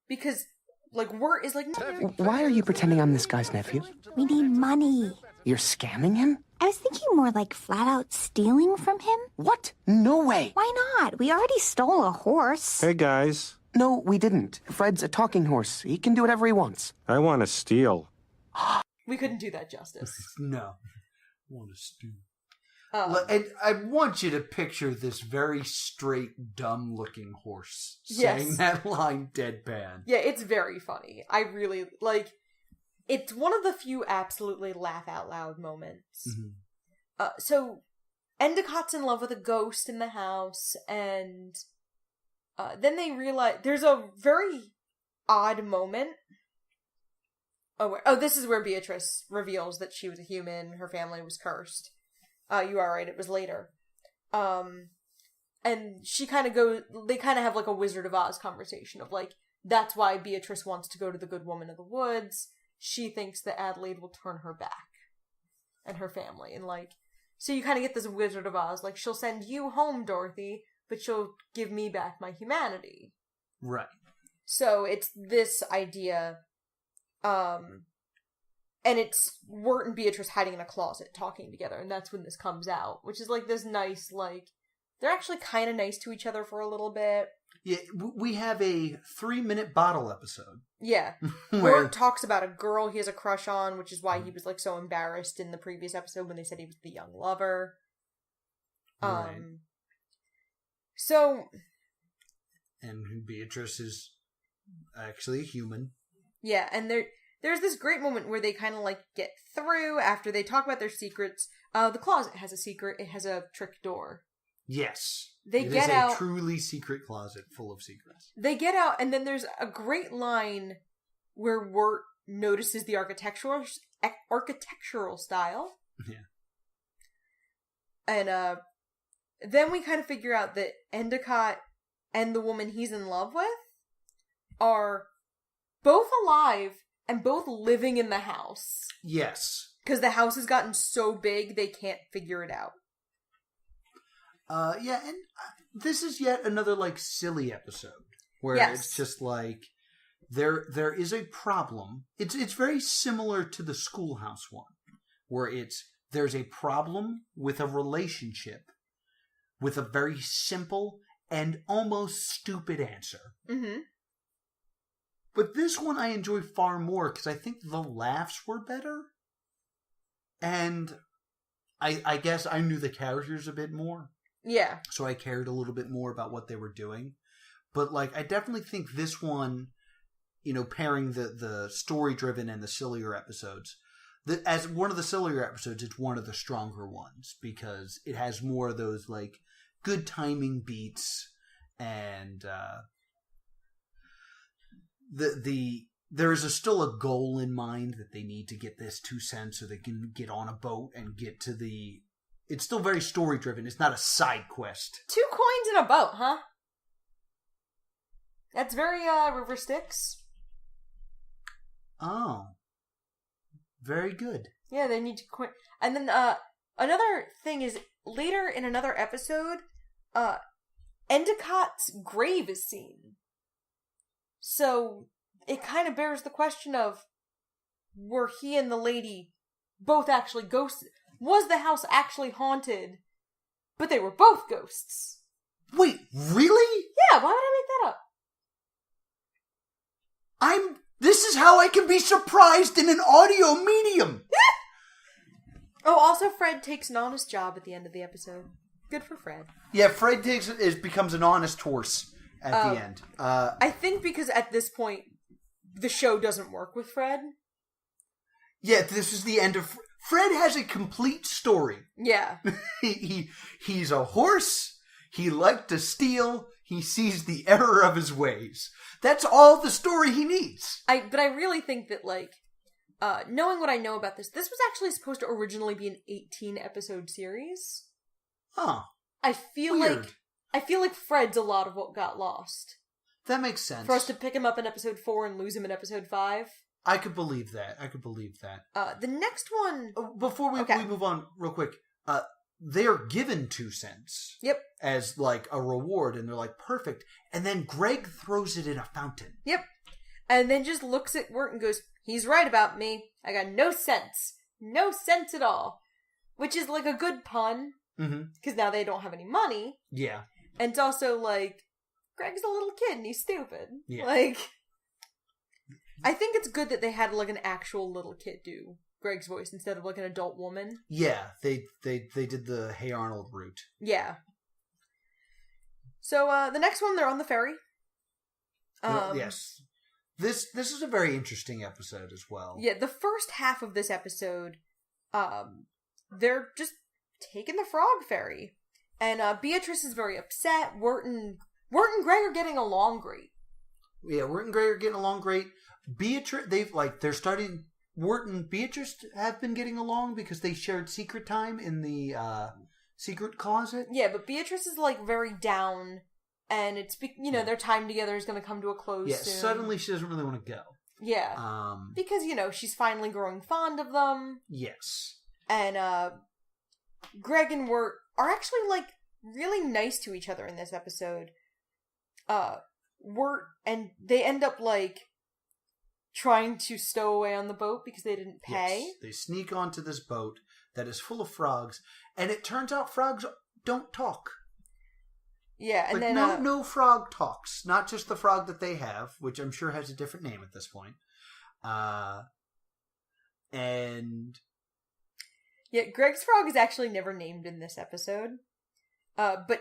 Because, like, Wirt is like, no. Why are you pretending I'm this guy's nephew? We need money. You're scamming him? I was thinking more like flat out stealing from him. What? No way. Why not? We already stole a horse. Hey, guys. No, we didn't. Fred's a talking horse. He can do whatever he wants. I want to steal. We couldn't do that justice. No. I want to steal. And I want you to picture this very straight, dumb-looking horse saying that line deadpan. Yeah, it's very funny. I really, like, it's one of the few absolutely laugh-out-loud moments. Mm-hmm. So, Endicott's in love with a ghost in the house, and then they realize there's a very odd moment. Oh, this is where Beatrice reveals that she was a human, her family was cursed. You are right, it was later. And she kind of they kind of have like a Wizard of Oz conversation of like, that's why Beatrice wants to go to the Good Woman of the Woods. She thinks that Adelaide will turn her back. And her family. And like, so you kind of get this Wizard of Oz, like, she'll send you home, Dorothy, but she'll give me back my humanity. Right. So it's this idea, and it's Wirt and Beatrice hiding in a closet talking together, and that's when this comes out, which is like this nice, like, they're actually kind of nice to each other for a little bit. Yeah, we have a 3-minute bottle episode. Yeah. Wirt talks about a girl he has a crush on, which is why he was like so embarrassed in the previous episode when they said he was the young lover. Right. So... And Beatrice is actually a human. Yeah, and there's this great moment where they kind of like get through after they talk about their secrets. The closet has a secret. It has a trick door. Yes. It is a truly secret closet full of secrets. They get out, and then there's a great line where Wirt notices the architectural style. Yeah. And then we kind of figure out that Endicott and the woman he's in love with are both alive and both living in the house. Yes. Because the house has gotten so big, they can't figure it out. Yeah, and this is yet another, like, silly episode. Where it's just, like, there is a problem. It's very similar to the Schoolhouse one. Where there's a problem with a relationship with a very simple and almost stupid answer. Mm-hmm. But this one I enjoy far more because I think the laughs were better. And I guess I knew the characters a bit more. Yeah. So I cared a little bit more about what they were doing. But, like, I definitely think this one, you know, pairing the story-driven and the sillier episodes, as one of the sillier episodes, it's one of the stronger ones because it has more of those, like, good timing beats and there is still a goal in mind that they need to get this 2 cents so they can get on a boat and get to the... It's still very story driven. It's not a side quest. 2 coins in a boat, huh? That's very River Styx. Oh. Very good. Yeah, they need to coin. And then another thing is later in another episode, Endicott's grave is seen. So it kind of bears the question of, were he and the lady both actually ghosts? Was the house actually haunted, but they were both ghosts? Wait, really? Yeah, why would I make that up? This is how I can be surprised in an audio medium! Oh, also Fred takes an honest job at the end of the episode. Good for Fred. Yeah, Fred becomes an honest horse at the end. I think because at this point, the show doesn't work with Fred. Yeah, this is the end of... Fred has a complete story. Yeah. He's a horse. He liked to steal. He sees the error of his ways. That's all the story he needs. But I really think that, like, knowing what I know about this was actually supposed to originally be an 18-episode series. Huh. I feel like Fred's a lot of what got lost. That makes sense. For us to pick him up in episode 4 and lose him in episode 5. I could believe that. The next one... Before we move on real quick, they are given 2 cents. Yep. As, like, a reward, and they're like, perfect. And then Greg throws it in a fountain. Yep. And then just looks at Wirt and goes, he's right about me. I got no sense. No sense at all. Which is, like, a good pun. Because now they don't have any money. Yeah. And it's also, like, Greg's a little kid and he's stupid. Yeah. Like... I think it's good that they had, like, an actual little kid do Greg's voice instead of, like, an adult woman. Yeah, they did the Hey Arnold route. Yeah. So, the next one, they're on the ferry. Yes. This is a very interesting episode as well. Yeah, the first half of this episode, they're just taking the frog ferry. And, Beatrice is very upset. Wirt and Greg are getting along great. Yeah, Wirt and Greg are getting along great. Wirt and Beatrice have been getting along because they shared secret time in the secret closet. Yeah, but Beatrice is, like, very down, and it's, their time together is going to come to a close soon. Yeah, suddenly she doesn't really want to go. Yeah. Because, she's finally growing fond of them. Yes. And, Greg and Wirt are actually, like, really nice to each other in this episode. Wirt, and they end up, like, trying to stow away on the boat because they didn't pay. Yes, they sneak onto this boat that is full of frogs, and it turns out frogs don't talk. Yeah, and like, then... no frog talks. Not just the frog that they have, which I'm sure has a different name at this point. And... Yeah, Greg's frog is actually never named in this episode. But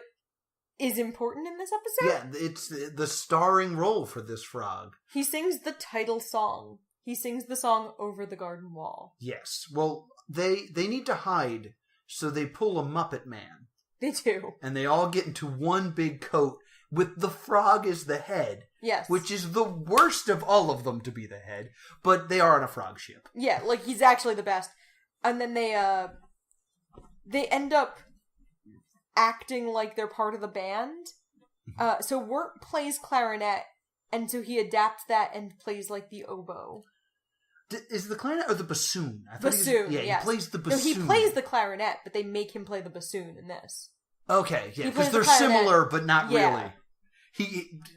is important in this episode. Yeah, it's the starring role for this frog. He sings the title song. He sings the song Over the Garden Wall. Yes. Well, they need to hide, so they pull a Muppet Man. They do. And they all get into one big coat with the frog as the head. Yes. Which is the worst of all of them to be the head, but they are on a frog ship. Yeah, like he's actually the best. And then they end up acting like they're part of the band. So Wirt plays clarinet, and so he adapts that and plays like the oboe. Is the clarinet or the bassoon? Bassoon, yes. He plays the bassoon. No, he plays the clarinet, but they make him play the bassoon in this. Okay, yeah, because they're similar, but not really.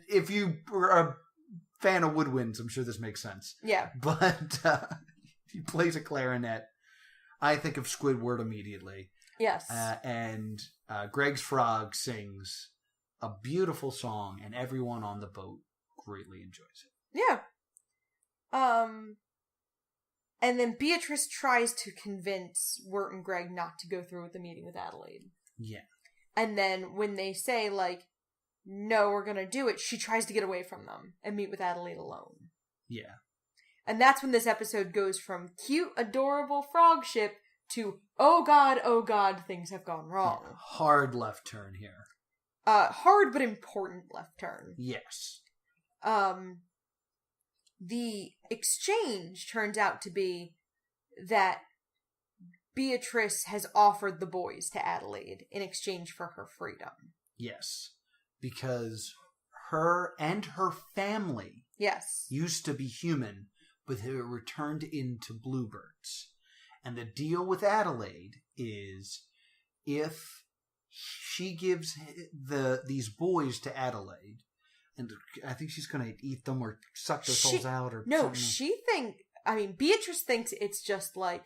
If you were a fan of woodwinds, I'm sure this makes sense. Yeah. But he plays a clarinet. I think of Squidward immediately. Yes. And Greg's frog sings a beautiful song, and everyone on the boat greatly enjoys it. Yeah. And then Beatrice tries to convince Wirt and Greg not to go through with the meeting with Adelaide. Yeah. And then when they say, like, no, we're gonna do it, she tries to get away from them and meet with Adelaide alone. Yeah. And that's when this episode goes from cute, adorable frog ship to, oh god, things have gone wrong. Yeah, hard left turn here. Hard but important left turn. Yes. The exchange turns out to be that Beatrice has offered the boys to Adelaide in exchange for her freedom. Yes. Because her and her family used to be human, but they were returned into bluebirds. And the deal with Adelaide is if she gives these boys to Adelaide, and I think she's going to eat them or suck their souls out or something. Beatrice thinks it's just like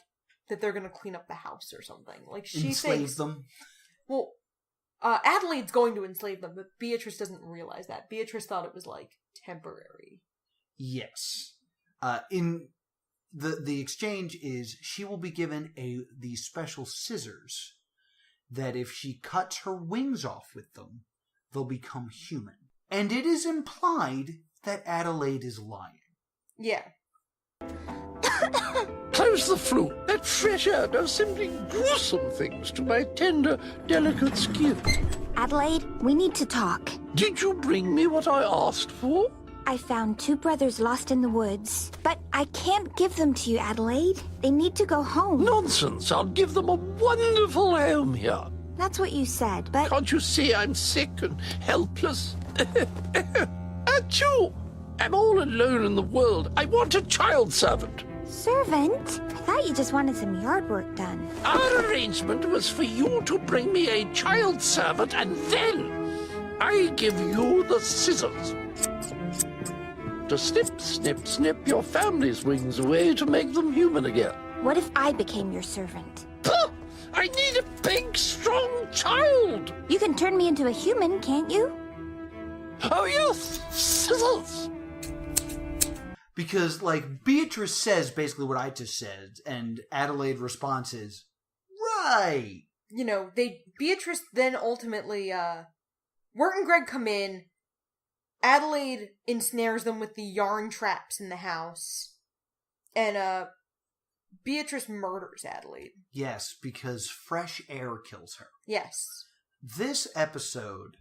that they're going to clean up the house or something. Like she enslave them. Well, Adelaide's going to enslave them, but Beatrice doesn't realize that. Beatrice thought it was like temporary. Yes. In the exchange is she will be given these special scissors that if she cuts her wings off with them, they'll become human. And it is implied that Adelaide is lying. Yeah. Close the fruit. That fresh air does simply gruesome things to my tender, delicate skin. Adelaide, we need to talk. Did you bring me what I asked for? I found 2 brothers lost in the woods, but I can't give them to you, Adelaide. They need to go home. Nonsense. I'll give them a wonderful home here. That's what you said, but... Can't you see I'm sick and helpless? Achoo! I'm all alone in the world. I want a child servant. Servant? I thought you just wanted some yard work done. Our arrangement was for you to bring me a child servant, and then I give you the scissors to snip, snip, snip your family's wings away to make them human again. What if I became your servant? Puh! I need a big, strong child. You can turn me into a human, can't you? Oh, yes, scissors. Because, like, Beatrice says basically what I just said, and Adelaide responds is, right. You know, Beatrice then ultimately, Wirt and Greg come in, Adelaide ensnares them with the yarn traps in the house, and, Beatrice murders Adelaide. Yes, because fresh air kills her. Yes. This episode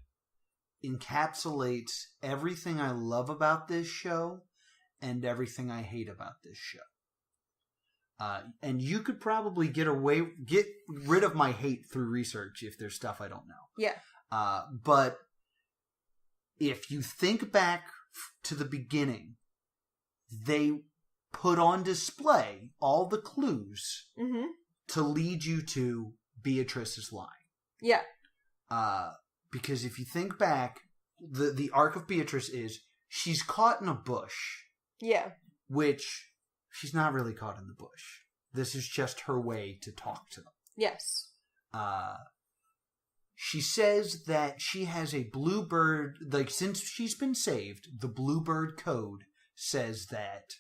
encapsulates everything I love about this show and everything I hate about this show. And you could probably get rid of my hate through research if there's stuff I don't know. Yeah. But if you think back to the beginning, they put on display all the clues to lead you to Beatrice's line. Yeah. Because if you think back, the arc of Beatrice is she's caught in a bush. Yeah. Which she's not really caught in the bush. This is just her way to talk to them. Yes. She says that she has a bluebird, like, since she's been saved, the bluebird code says that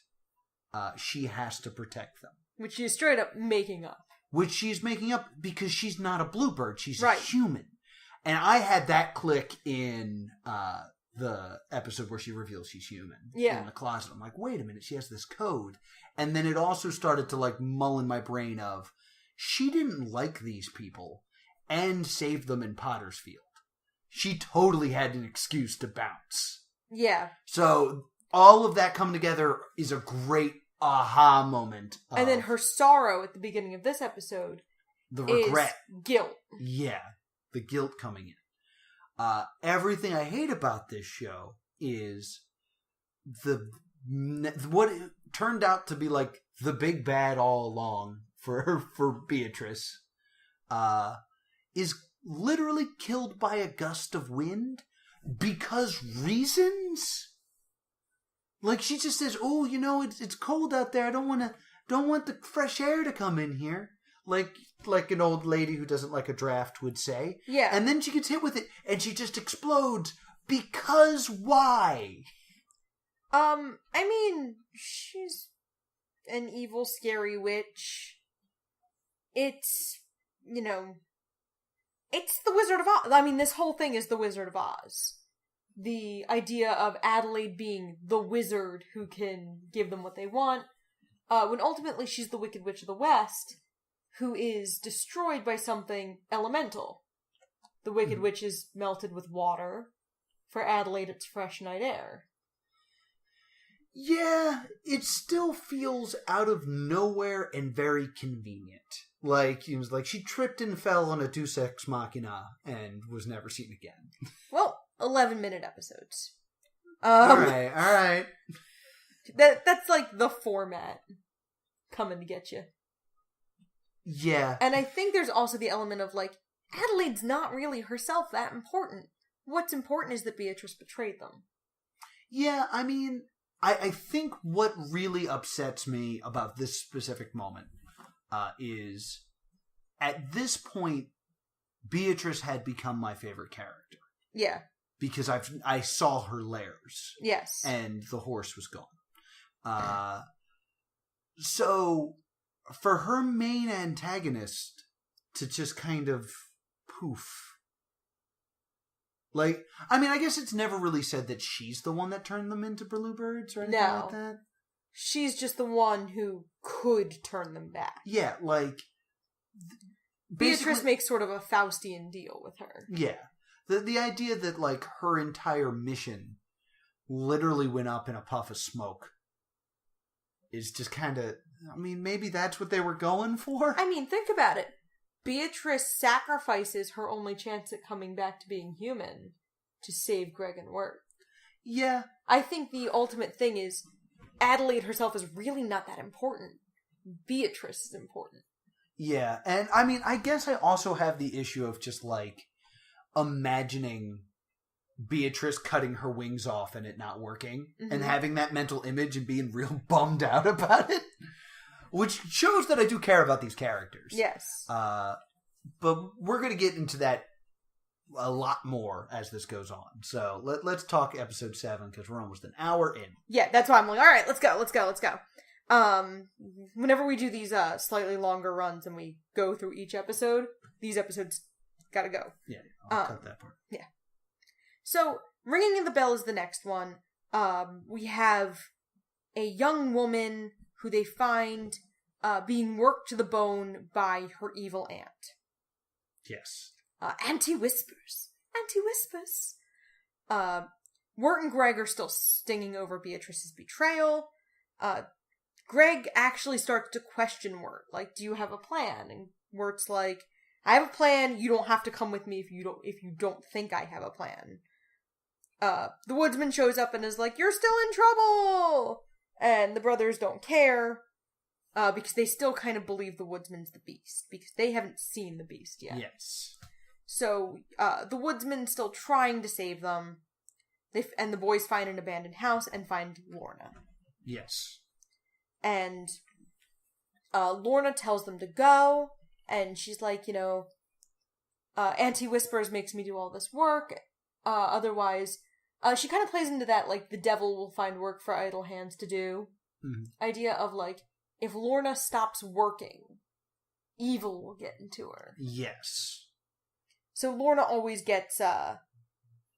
she has to protect them. Which she is straight up making up. Which she's making up because she's not a bluebird, she's right. a human. And I had that click in the episode where she reveals she's human in the closet. I'm like, wait a minute, she has this code. And then it also started to, like, mull in my brain of, she didn't like these people and saved them in Potter's Field. She totally had an excuse to bounce. Yeah. So all of that coming together is a great aha moment. And then her sorrow at the beginning of this episode, the regret, guilt. Yeah, the guilt coming in. Everything I hate about this show is what turned out to be like the big bad all along for Beatrice is literally killed by a gust of wind because reasons. Like, she just says, "Oh, you know, it's cold out there. I don't want the fresh air to come in here." Like an old lady who doesn't like a draft would say. Yeah. And then she gets hit with it, and she just explodes. Because why? I mean, she's an evil, scary witch. It's, you know, it's the Wizard of Oz. I mean, this whole thing is the Wizard of Oz. The idea of Adelaide being the wizard who can give them what they want, when ultimately she's the Wicked Witch of the West, who is destroyed by something elemental. The Wicked Witch is melted with water. For Adelaide, it's fresh night air. Yeah, it still feels out of nowhere and very convenient. Like, it was like she tripped and fell on a Deus Ex Machina and was never seen again. Well, 11-minute episodes. Alright. That's like the format coming to get you. Yeah. And I think there's also the element of, like, Adelaide's not really herself that important. What's important is that Beatrice betrayed them. Yeah, I mean, I think what really upsets me about this specific moment is, at this point, Beatrice had become my favorite character. Yeah. Because I saw her lairs. Yes. And the horse was gone. So, for her main antagonist to just kind of poof. Like, I mean, I guess it's never really said that she's the one that turned them into bluebirds or anything like that. She's just the one who could turn them back. Yeah, like... Beatrice makes sort of a Faustian deal with her. Yeah. The idea that, like, her entire mission literally went up in a puff of smoke is just kind of... I mean, maybe that's what they were going for? I mean, think about it. Beatrice sacrifices her only chance at coming back to being human to save Greg and Wirt. Yeah. I think the ultimate thing is Adelaide herself is really not that important. Beatrice is important. Yeah, and I mean, I guess I also have the issue of just, like, imagining Beatrice cutting her wings off and it not working, and having that mental image and being real bummed out about it, which shows that I do care about these characters. Yes. But we're going to get into that a lot more as this goes on. So let's talk episode 7, because we're almost an hour in. Yeah, that's why I'm like, all right, let's go. Whenever we do these slightly longer runs and we go through each episode, these episodes gotta go. Yeah, I'll cut that part. Yeah. So, ringing of the bell is the next one. We have a young woman who they find being worked to the bone by her evil aunt. Yes. Auntie Whispers. Wirt and Greg are still stinging over Beatrice's betrayal. Greg actually starts to question Wirt, like, do you have a plan? And Wirt's like, I have a plan, you don't have to come with me if you don't think I have a plan. The woodsman shows up and is like, you're still in trouble! And the brothers don't care, because they still kind of believe the woodsman's the beast, because they haven't seen the beast yet. Yes. So, the woodsman's still trying to save them, and the boys find an abandoned house and find Lorna. Yes. And Lorna tells them to go, and she's like, Auntie Whispers makes me do all this work, otherwise, she kind of plays into that, like, the devil will find work for idle hands to do idea of, like, if Lorna stops working, evil will get into her. Yes. So Lorna always gets,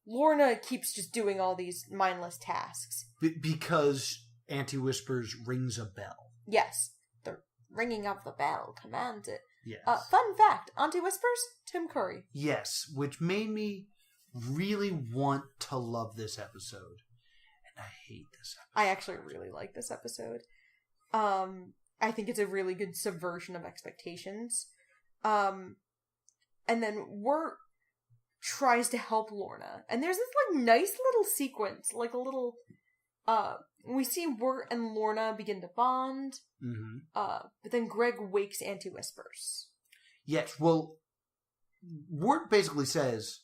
Lorna keeps just doing all these mindless tasks. Because Auntie Whispers rings a bell. Yes. The ringing of the bell commands it. Yes. Fun fact, Auntie Whispers, Tim Curry. Yes, which made me really want to love this episode. And I hate this episode. I actually really like this episode. I think it's a really good subversion of expectations. And then Wirt tries to help Lorna. And there's this, like, nice little sequence, like a little, we see Wirt and Lorna begin to bond. But then Greg wakes Auntie Whispers. Yes, well, Wirt basically says,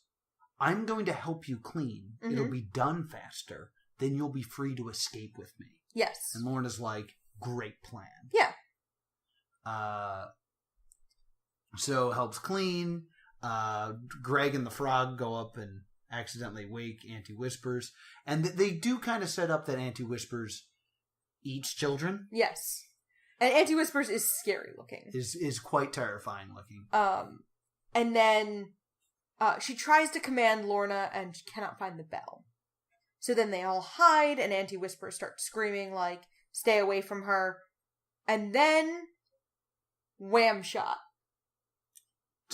I'm going to help you clean. It'll be done faster. Then you'll be free to escape with me. Yes. And Lorna's like, great plan. Yeah. So helps clean. Greg and the frog go up and accidentally wake Auntie Whispers. And they do kind of set up that Auntie Whispers eats children. Yes. And Auntie Whispers is scary looking. Is quite terrifying looking. And then she tries to command Lorna and she cannot find the bell. So then they all hide and Auntie Whispers starts screaming like, stay away from her. And then, wham shot.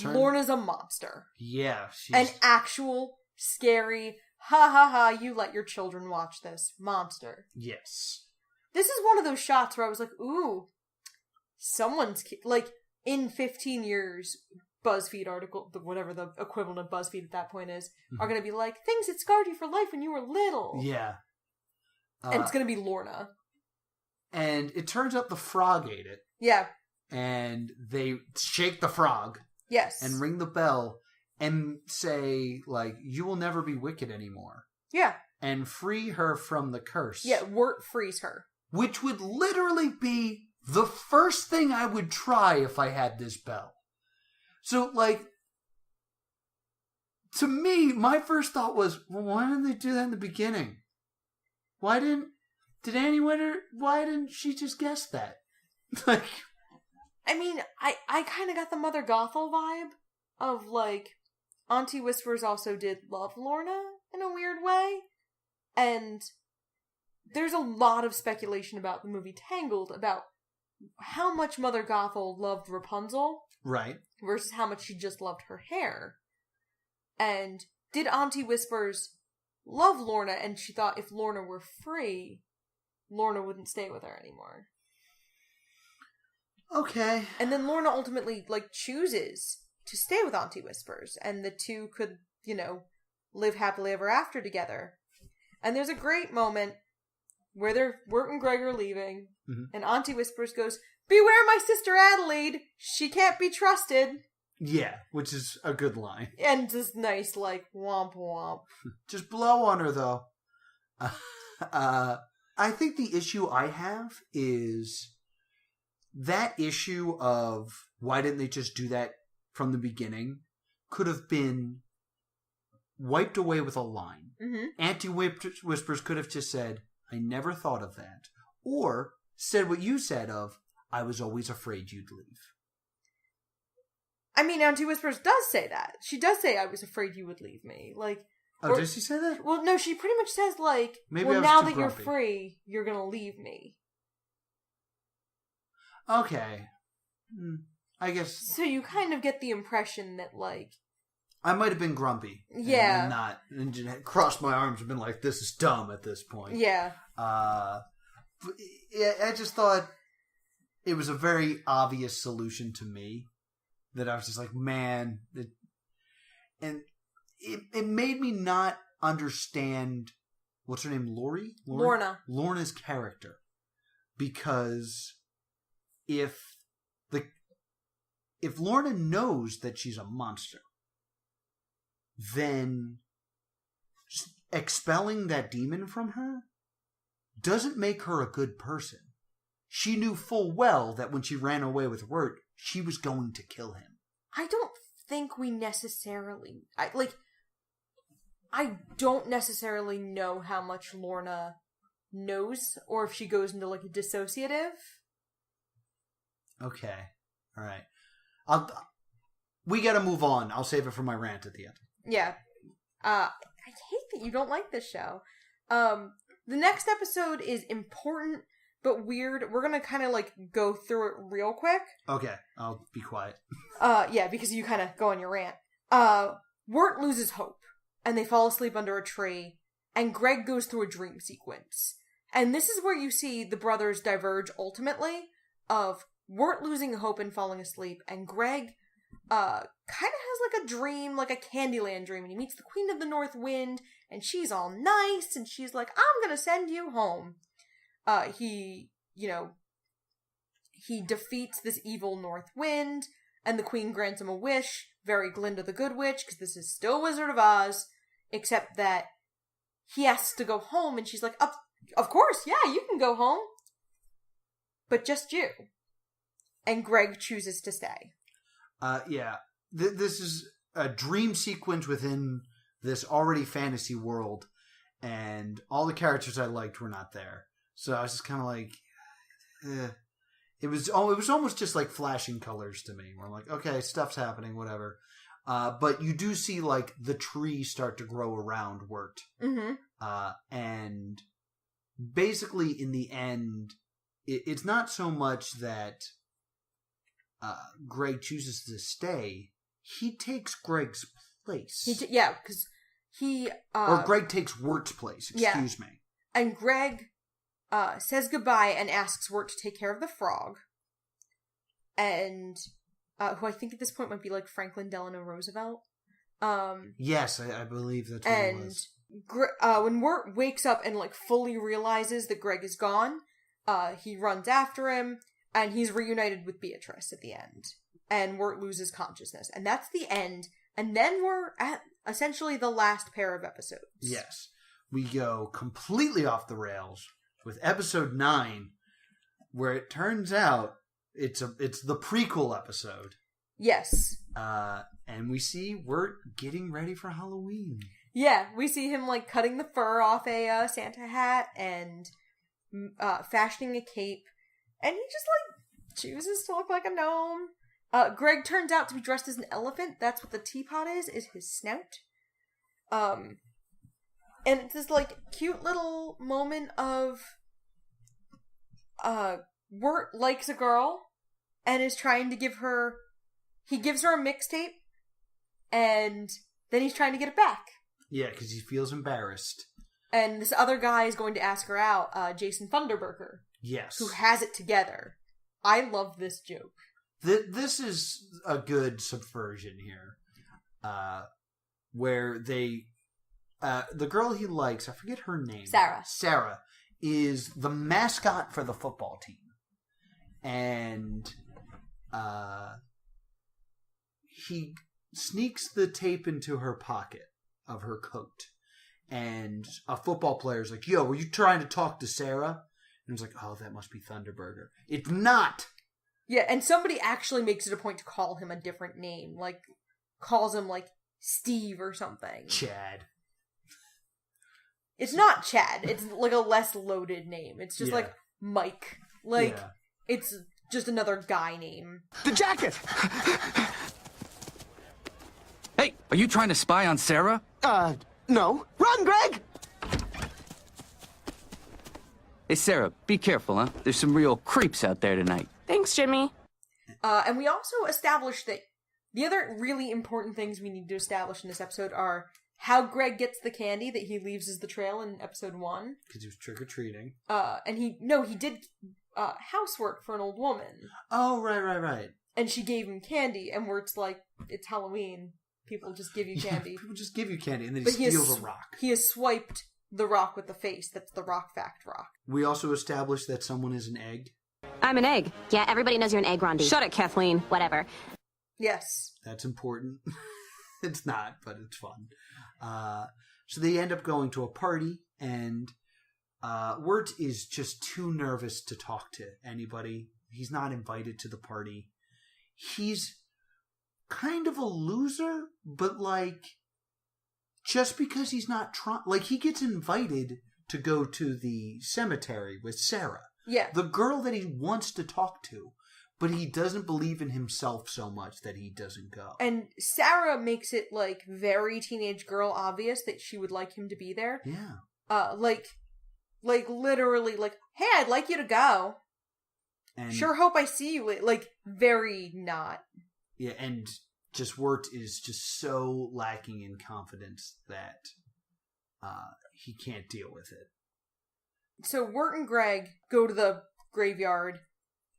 Lorna's a monster. Yeah. An actual, scary, ha ha ha, you let your children watch this, monster. Yes. This is one of those shots where I was like, ooh, someone's, like, in 15 years, BuzzFeed article, whatever the equivalent of BuzzFeed at that point is, are going to be like, things that scarred you for life when you were little. Yeah. And it's going to be Lorna. And it turns out the frog ate it. Yeah. And they shake the frog. Yes. And ring the bell and say, like, you will never be wicked anymore. Yeah. And free her from the curse. Yeah, Wirt frees her. Which would literally be the first thing I would try if I had this bell. So, like, to me, my first thought was, well, why didn't they do that in the beginning? Why didn't she just guess that? Like, I mean, I kind of got the Mother Gothel vibe of, like, Auntie Whispers also did love Lorna in a weird way. And there's a lot of speculation about the movie Tangled, about how much Mother Gothel loved Rapunzel. Right. Versus how much she just loved her hair. And did Auntie Whispers love Lorna and she thought if Lorna were free, Lorna wouldn't stay with her anymore? Okay. And then Lorna ultimately, like, chooses to stay with Auntie Whispers, and the two could, live happily ever after together. And there's a great moment where Wirt and Greg are leaving, and Auntie Whispers goes, "Beware my sister Adelaide! She can't be trusted!" Yeah, which is a good line. And this nice, like, womp womp. Just blow on her, though. I think the issue I have is that issue of why didn't they just do that from the beginning could have been wiped away with a line. Auntie Whispers could have just said, "I never thought of that." Or said what you said of, "I was always afraid you'd leave." I mean, Auntie Whispers does say that. She does say, "I was afraid you would leave me." Like, oh, does she say that? Well, no, she pretty much says, like, Maybe well, I was now too that grumpy. you're free, you're gonna leave me. Okay. I guess. So you kind of get the impression that, like... I might have been grumpy. Yeah. And not. And just crossed my arms and been like, this is dumb at this point. Yeah. I just thought it was a very obvious solution to me. That I was just like, man. And it made me not understand, what's her name, Lorna. Lorna's character. Because if Lorna knows that she's a monster, then expelling that demon from her doesn't make her a good person. She knew full well that when she ran away with Wirt, she was going to kill him. I don't think we necessarily... I don't necessarily know how much Lorna knows, or if she goes into, like, a dissociative. Okay. All right. We gotta move on. I'll save it for my rant at the end. Yeah. I hate that you don't like this show. The next episode is important, but weird. We're gonna kind of, like, go through it real quick. Okay. I'll be quiet. Yeah, because you kind of go on your rant. Wirt loses hope, and they fall asleep under a tree, and Greg goes through a dream sequence. And this is where you see the brothers diverge ultimately, of Wirt losing hope and falling asleep, and Greg kind of has like a dream, like a Candyland dream, and he meets the Queen of the North Wind, and she's all nice, and she's like, "I'm gonna send you home." He defeats this evil North Wind, and the Queen grants him a wish, very Glinda the Good Witch, because this is still Wizard of Oz, except that he asks to go home, and she's like, of course, yeah, you can go home. But just you. And Greg chooses to stay. Yeah. This is a dream sequence within this already fantasy world, and all the characters I liked were not there. So I was just kind of like, It was almost just like flashing colors to me. Where I'm like, okay, stuff's happening, whatever. But you do see like the tree start to grow around Wirt. And basically in the end, it's not so much that Greg chooses to stay. He takes Greg's place. Because he... or Greg takes Wirt's place, excuse me. And Greg says goodbye and asks Wirt to take care of the frog. And... who I think at this point might be like Franklin Delano Roosevelt. Yes, I believe that's what it was. When Wirt wakes up and like fully realizes that Greg is gone, he runs after him, and he's reunited with Beatrice at the end. And Wirt loses consciousness. And that's the end. And then we're at essentially the last pair of episodes. Yes. We go completely off the rails with episode 9, where it turns out it's the prequel episode. Yes. And we see Wirt getting ready for Halloween. Yeah, we see him like cutting the fur off a Santa hat and fashioning a cape, and he just like chooses to look like a gnome. Greg turns out to be dressed as an elephant. That's what the teapot is his snout. And it's this like cute little moment of Wirt likes a girl and is trying to give her... He gives her a mixtape, and then he's trying to get it back. Yeah, because he feels embarrassed. And this other guy is going to ask her out, Jason Thunderberger. Yes. Who has it together. I love this joke. This is a good subversion here. Where they the girl he likes, I forget her name. Sarah is the mascot for the football team. And he sneaks the tape into her pocket of her coat. And a football player's like, yo, were you trying to talk to Sarah? And he's like, oh, that must be Thunderburger. It's not! Yeah, and somebody actually makes it a point to call him a different name. Like, calls him, like, Steve or something. Chad. It's not Chad. It's, like, a less loaded name. It's just, like, Mike. Like, it's just another guy name. The jacket! Hey, are you trying to spy on Sarah? No. Run, Greg! Hey, Sarah, be careful, huh? There's some real creeps out there tonight. Thanks, Jimmy. And we also established that the other really important things we need to establish in this episode are how Greg gets the candy that he leaves as the trail in episode 1. Because he was trick-or-treating. And he did housework for an old woman. Oh, right. And she gave him candy, and where it's like, it's Halloween. People just give you candy. Yeah, people just give you candy, and then he steals a rock. He has swiped the rock with the face. That's the rock fact rock. We also established that someone is an egg. I'm an egg. Yeah, everybody knows you're an egg, Rondi. Shut it, Kathleen. Whatever. Yes. That's important. It's not, but it's fun. So they end up going to a party, and Wirt is just too nervous to talk to anybody. He's not invited to the party. He's kind of a loser, but like, just because he's not trying, like, he gets invited to go to the cemetery with Sarah. Yeah. The girl that he wants to talk to, but he doesn't believe in himself so much that he doesn't go. And Sarah makes it, like, very teenage girl obvious that she would like him to be there. Yeah. Like literally, like, hey, I'd like you to go. And sure hope I see you. Like, very not. Yeah, and just Wirt is just so lacking in confidence that he can't deal with it. So Wirt and Greg go to the graveyard.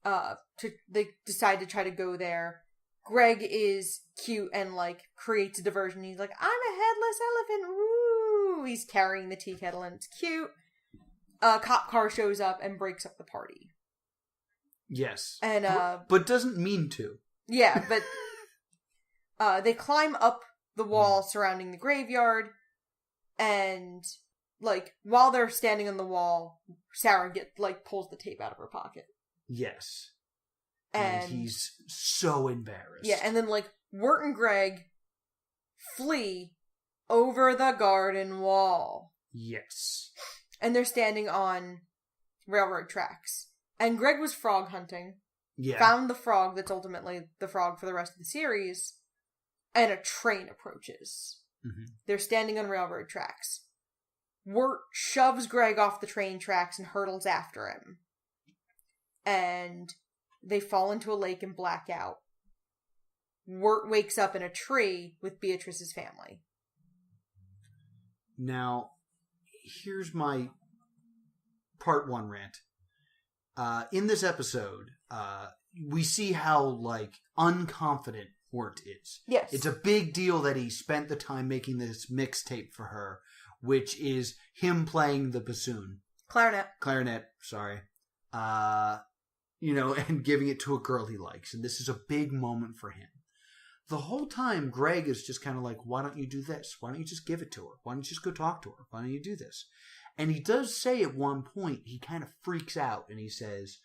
They decide to try to go there. Greg is cute and, like, creates a diversion. He's like, I'm a headless elephant. Woo! He's carrying the tea kettle and it's cute. A cop car shows up and breaks up the party. Yes. And but doesn't mean to. Yeah, but they climb up the wall surrounding the graveyard, and, like, while they're standing on the wall, Sarah pulls the tape out of her pocket. Yes. And he's so embarrassed. Yeah, and then, like, Wirt and Greg flee over the garden wall. Yes. And they're standing on railroad tracks. And Greg was frog hunting. Yeah. Found the frog that's ultimately the frog for the rest of the series. And a train approaches. Mm-hmm. They're standing on railroad tracks. Wirt shoves Greg off the train tracks and hurtles after him. And they fall into a lake and black out. Wirt wakes up in a tree with Beatrice's family. Now, here's my part 1 rant. In this episode, we see how, like, unconfident Wirt is. Yes. It's a big deal that he spent the time making this mixtape for her, which is him playing the bassoon. Clarinet, sorry. And giving it to a girl he likes. And this is a big moment for him. The whole time, Greg is just kind of like, why don't you do this? Why don't you just give it to her? Why don't you just go talk to her? Why don't you do this? And he does say at one point, he kind of freaks out and he says,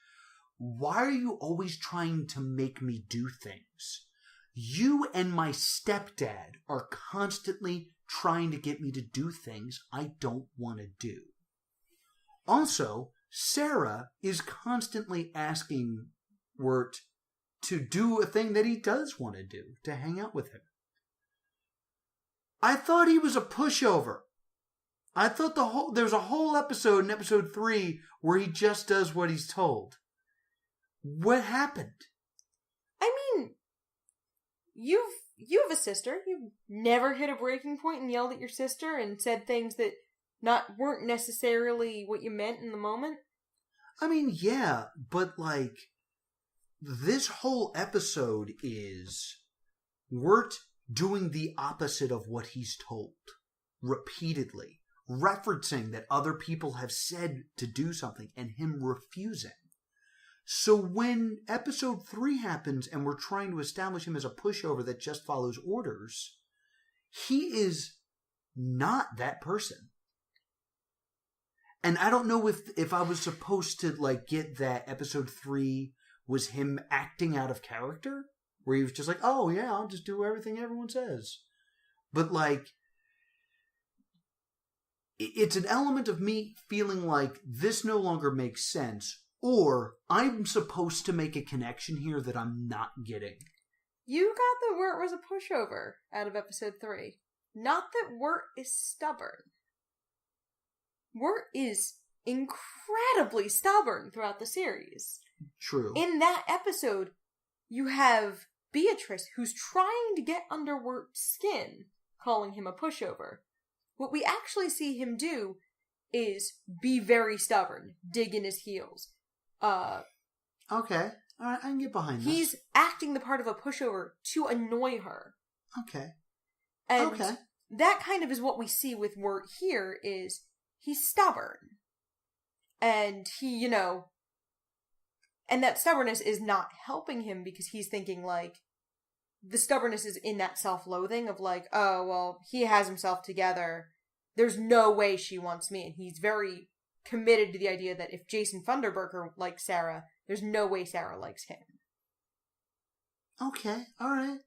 why are you always trying to make me do things? You and my stepdad are constantly trying to get me to do things I don't want to do. Also, Sarah is constantly asking Wirt to do a thing that he does want to do, to hang out with him. I thought he was a pushover. I thought there's a whole episode in episode 3 where he just does what he's told. What happened? I mean, you have a sister. You've never hit a breaking point and yelled at your sister and said things that weren't necessarily what you meant in the moment? I mean, yeah, but, like, this whole episode is Wirt doing the opposite of what he's told. repeatedly, referencing that other people have said to do something and him refusing. So when episode 3 happens and we're trying to establish him as a pushover that just follows orders, he is not that person. And I don't know if I was supposed to like get that episode 3 was him acting out of character, where he was just like, oh yeah, I'll just do everything everyone says. But like, it's an element of me feeling like this no longer makes sense, or I'm supposed to make a connection here that I'm not getting. You got that Wirt was a pushover out of episode 3. Not that Wirt is stubborn. Wirt is incredibly stubborn throughout the series. True. In that episode, you have Beatrice, who's trying to get under Wirt's skin, calling him a pushover. What we actually see him do is be very stubborn, dig in his heels. Okay. Alright, I can get behind this. He's acting the part of a pushover to annoy her. Okay. And okay. That kind of is what we see with Wirt here, is he's stubborn. And he, and that stubbornness is not helping him because he's thinking, like, the stubbornness is in that self-loathing of, like, oh, well, he has himself together. There's no way she wants me. And he's very committed to the idea that if Jason Funderburker likes Sarah, there's no way Sarah likes him. Okay, alright.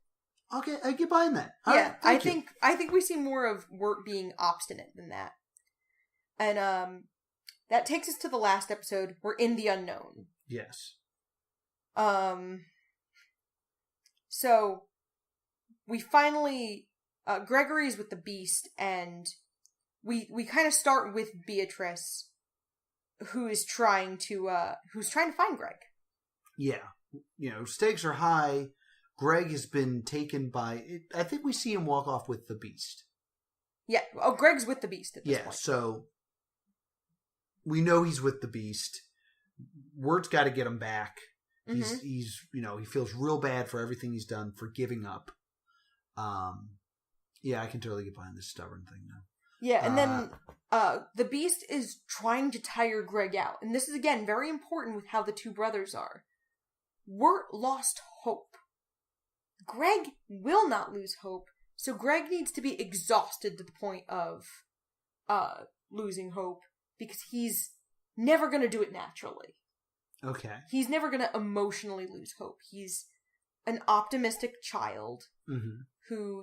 Okay, I get behind that. All yeah, right, I think we see more of Wirt being obstinate than that. And, that takes us to the last episode. We're in the unknown. Yes. So, we finally, Gregory's with the Beast, and we kind of start with Beatrice, who's trying to find Greg. Yeah. Stakes are high. Greg has been taken by, I think we see him walk off with the Beast. Yeah. Oh, Greg's with the Beast at this point. So we know he's with the Beast. Wirt's got to get him back. Mm-hmm. He's he feels real bad for everything he's done, for giving up. Yeah, I can totally get behind this stubborn thing now. Yeah, and then the Beast is trying to tire Greg out. And this is, again, very important with how the two brothers are. Wirt lost hope. Greg will not lose hope, so Greg needs to be exhausted to the point of losing hope, because he's never going to do it naturally. Okay. He's never going to emotionally lose hope. He's an optimistic child who,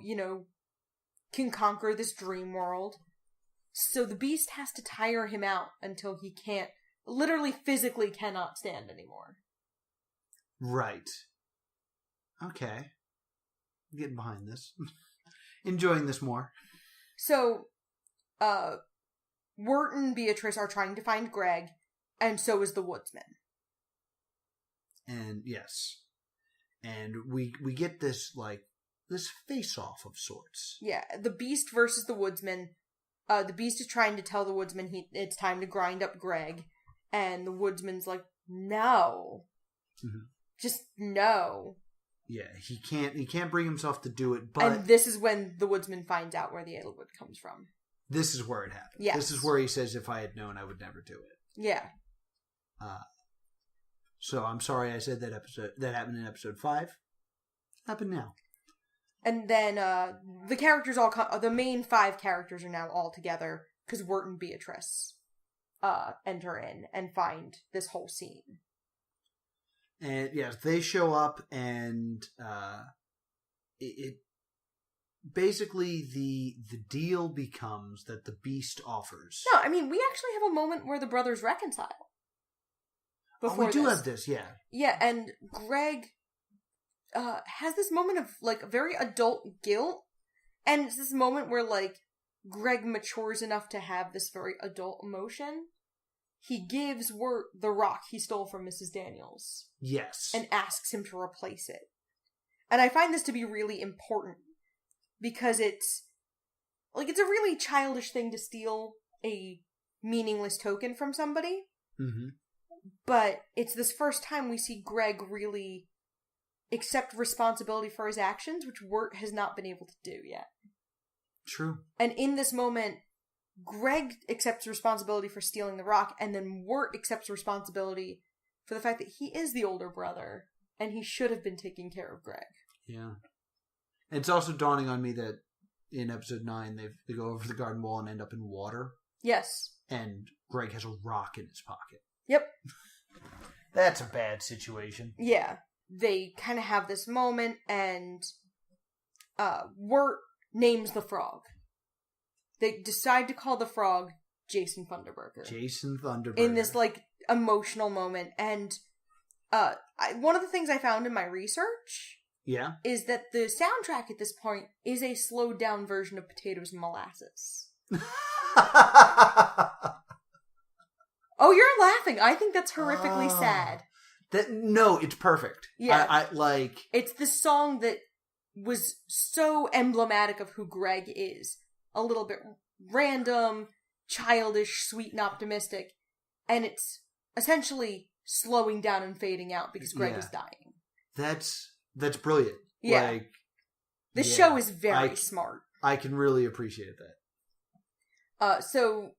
can conquer this dream world. So the Beast has to tire him out until he can't, literally physically cannot stand anymore. Right. Okay. I'm getting behind this. Enjoying this more. So, Wirt and Beatrice are trying to find Greg, and so is the woodsman. And yes. And we get this face-off of sorts. Yeah, the Beast versus the woodsman. The Beast is trying to tell the woodsman it's time to grind up Greg, and the woodsman's like, no. Mm-hmm. Just no. Yeah, he can't bring himself to do it, but... And this is when the woodsman finds out where the Edelwood comes from. This is where it happens. Yes. This is where he says, if I had known, I would never do it. Yeah. So I'm sorry I said that happened in episode 5. Happened now. And then the characters the main 5 characters are now all together, because Wirt and Beatrice enter in and find this whole scene. And yes, they show up, and it basically the deal becomes that the Beast offers. No, I mean, we actually have a moment where the brothers reconcile. We do have this, yeah. Yeah, and Greg has this moment of, very adult guilt, and it's this moment where, Greg matures enough to have this very adult emotion. He gives Wirt the rock he stole from Mrs. Daniels. Yes. And asks him to replace it. And I find this to be really important, because it's a really childish thing to steal a meaningless token from somebody. Mm-hmm. But it's this first time we see Greg really accept responsibility for his actions, which Wirt has not been able to do yet. True. And in this moment, Greg accepts responsibility for stealing the rock, and then Wirt accepts responsibility for the fact that he is the older brother, and he should have been taking care of Greg. Yeah. It's also dawning on me that in episode 9, they go over the garden wall and end up in water. Yes. And Greg has a rock in his pocket. Yep. That's a bad situation. Yeah. They kind of have this moment, and Wirt names the frog. They decide to call the frog Jason Thunderburger. Jason Thunderburger. In this, emotional moment. And one of the things I found in my research is that the soundtrack at this point is a slowed down version of Potatoes and Molasses. Oh, you're laughing. I think that's horrifically sad. No, it's perfect. Yeah. It's the song that was so emblematic of who Greg is. A little bit random, childish, sweet, and optimistic. And it's essentially slowing down and fading out because Greg is dying. That's brilliant. Yeah. The show is very smart. I can really appreciate that. So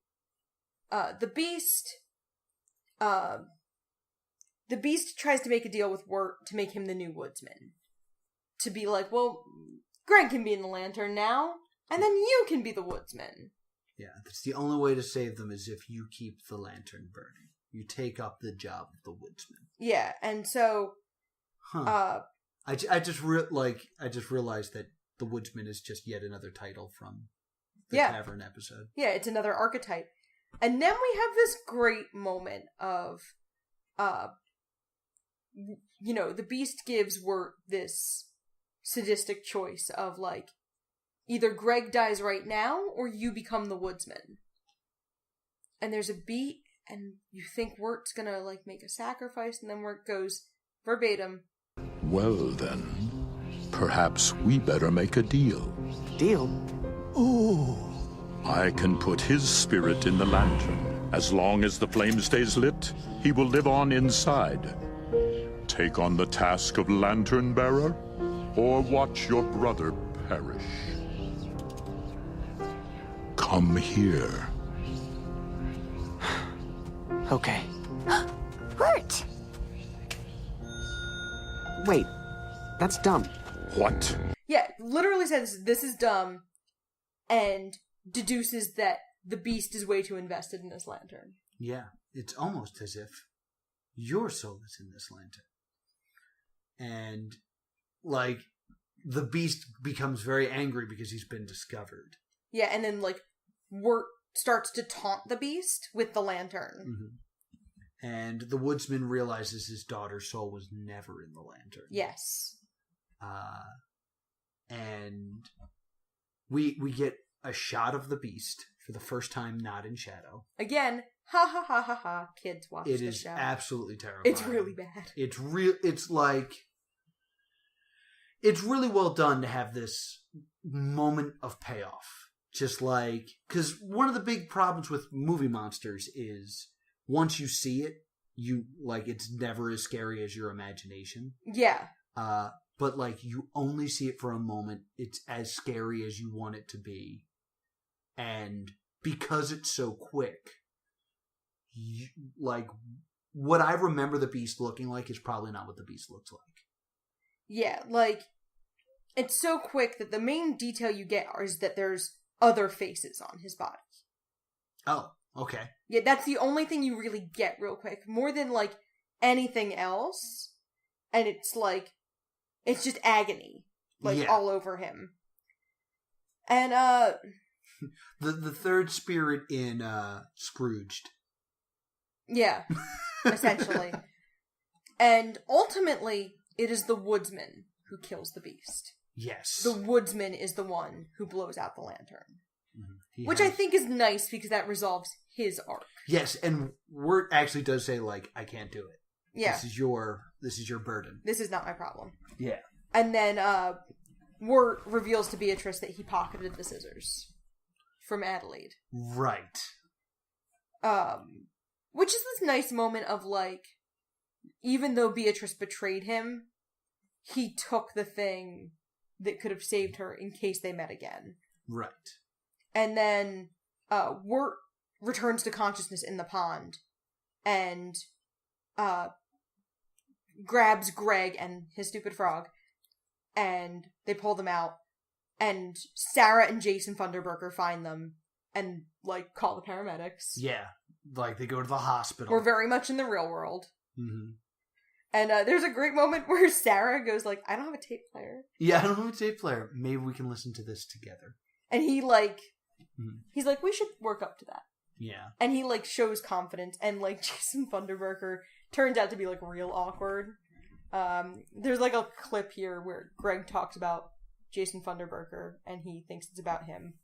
the Beast tries to make a deal with Wirt to make him the new woodsman. To be like, well, Greg can be in the lantern now, and then you can be the woodsman. Yeah, that's the only way to save them is if you keep the lantern burning. You take up the job of the woodsman. Yeah, and so... I just realized that the woodsman is just yet another title from the Tavern episode. Yeah, it's another archetype. And then we have this great moment of, the Beast gives Wirt this sadistic choice of, either Greg dies right now, or you become the woodsman. And there's a beat, and you think Wirt's gonna, make a sacrifice, and then Wirt goes, verbatim, Well then, perhaps we better make a deal. Deal? Oh. I can put his spirit in the lantern. As long as the flame stays lit, he will live on inside. Take on the task of lantern bearer, or watch your brother perish. Come here. Okay. Wirt! Wait, that's dumb. What? Yeah, literally says this is dumb, and deduces that the Beast is way too invested in this lantern. Yeah, it's almost as if your soul is in this lantern. And, the Beast becomes very angry because he's been discovered. Yeah, and then, Wirt starts to taunt the Beast with the lantern. Mm-hmm. And the woodsman realizes his daughter's soul was never in the lantern. Yes. And we get a shot of the Beast for the first time not in shadow. Again, ha ha ha ha ha, kids watch the show. It is show. Absolutely terrifying. It's really bad. It's really well done to have this moment of payoff. Just because one of the big problems with movie monsters is once you see it, it's never as scary as your imagination. Yeah. But you only see it for a moment. It's as scary as you want it to be. And because it's so quick, what I remember the Beast looking like is probably not what the Beast looks like. Yeah, it's so quick that the main detail you get is that there's other faces on his body. Oh, okay. Yeah, that's the only thing you really get real quick. More than, anything else. And it's, it's just agony. All over him. And, The third spirit in, Scrooged. Yeah, essentially. And ultimately, it is the woodsman who kills the Beast. Yes. The woodsman is the one who blows out the lantern. Mm-hmm. Which I think is nice because that resolves his arc. Yes, and Wirt actually does say, I can't do it. Yeah. This is your burden. This is not my problem. Yeah. And then Wirt reveals to Beatrice that he pocketed the scissors from Adelaide. Right. Which is this nice moment of even though Beatrice betrayed him, he took the thing that could have saved her in case they met again. Right. And then Wirt returns to consciousness in the pond and grabs Greg and his stupid frog, and they pull them out, and Sarah and Jason Funderburker find them and, like, call the paramedics. Yeah. Like, they go to the hospital. We're very much in the real world. Mm-hmm. And there's a great moment where Sarah goes like, I don't have a tape player. Yeah, I don't have a tape player. Maybe we can listen to this together. And he, like, he's like, we should work up to that. Yeah. And he, like, shows confidence, and, like, Jason Funderburker turns out to be, like, real awkward. There's, like, a clip here where Greg talks about Jason Funderburker, and he thinks it's about him.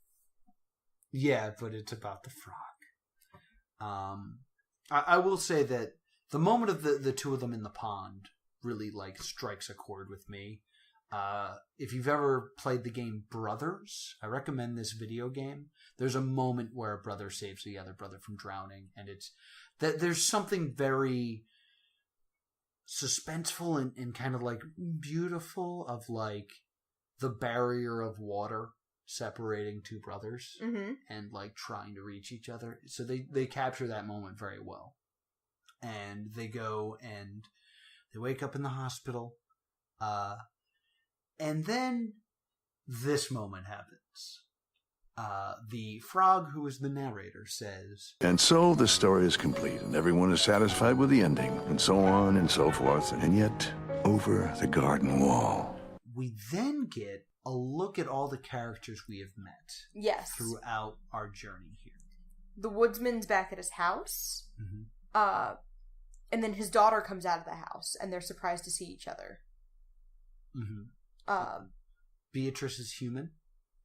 Yeah, but it's about the frog. I will say that the moment of the two of them in the pond really, like, strikes a chord with me. If you've ever played the game Brothers, I recommend this video game. There's a moment where a brother saves the other brother from drowning, and it's that there's something very suspenseful and kind of, like, beautiful of, like, the barrier of water separating two brothers and, like, trying to reach each other. So they capture that moment very well. And they go and they wake up in the hospital. And then this moment happens. The frog, who is the narrator, says, And so the story is complete, and everyone is satisfied with the ending, and so on and so forth. And yet, over the garden wall, we then get a look at all the characters we have met. Yes. Throughout our journey here. The woodsman's back at his house. And then his daughter comes out of the house, and they're surprised to see each other. Beatrice is human,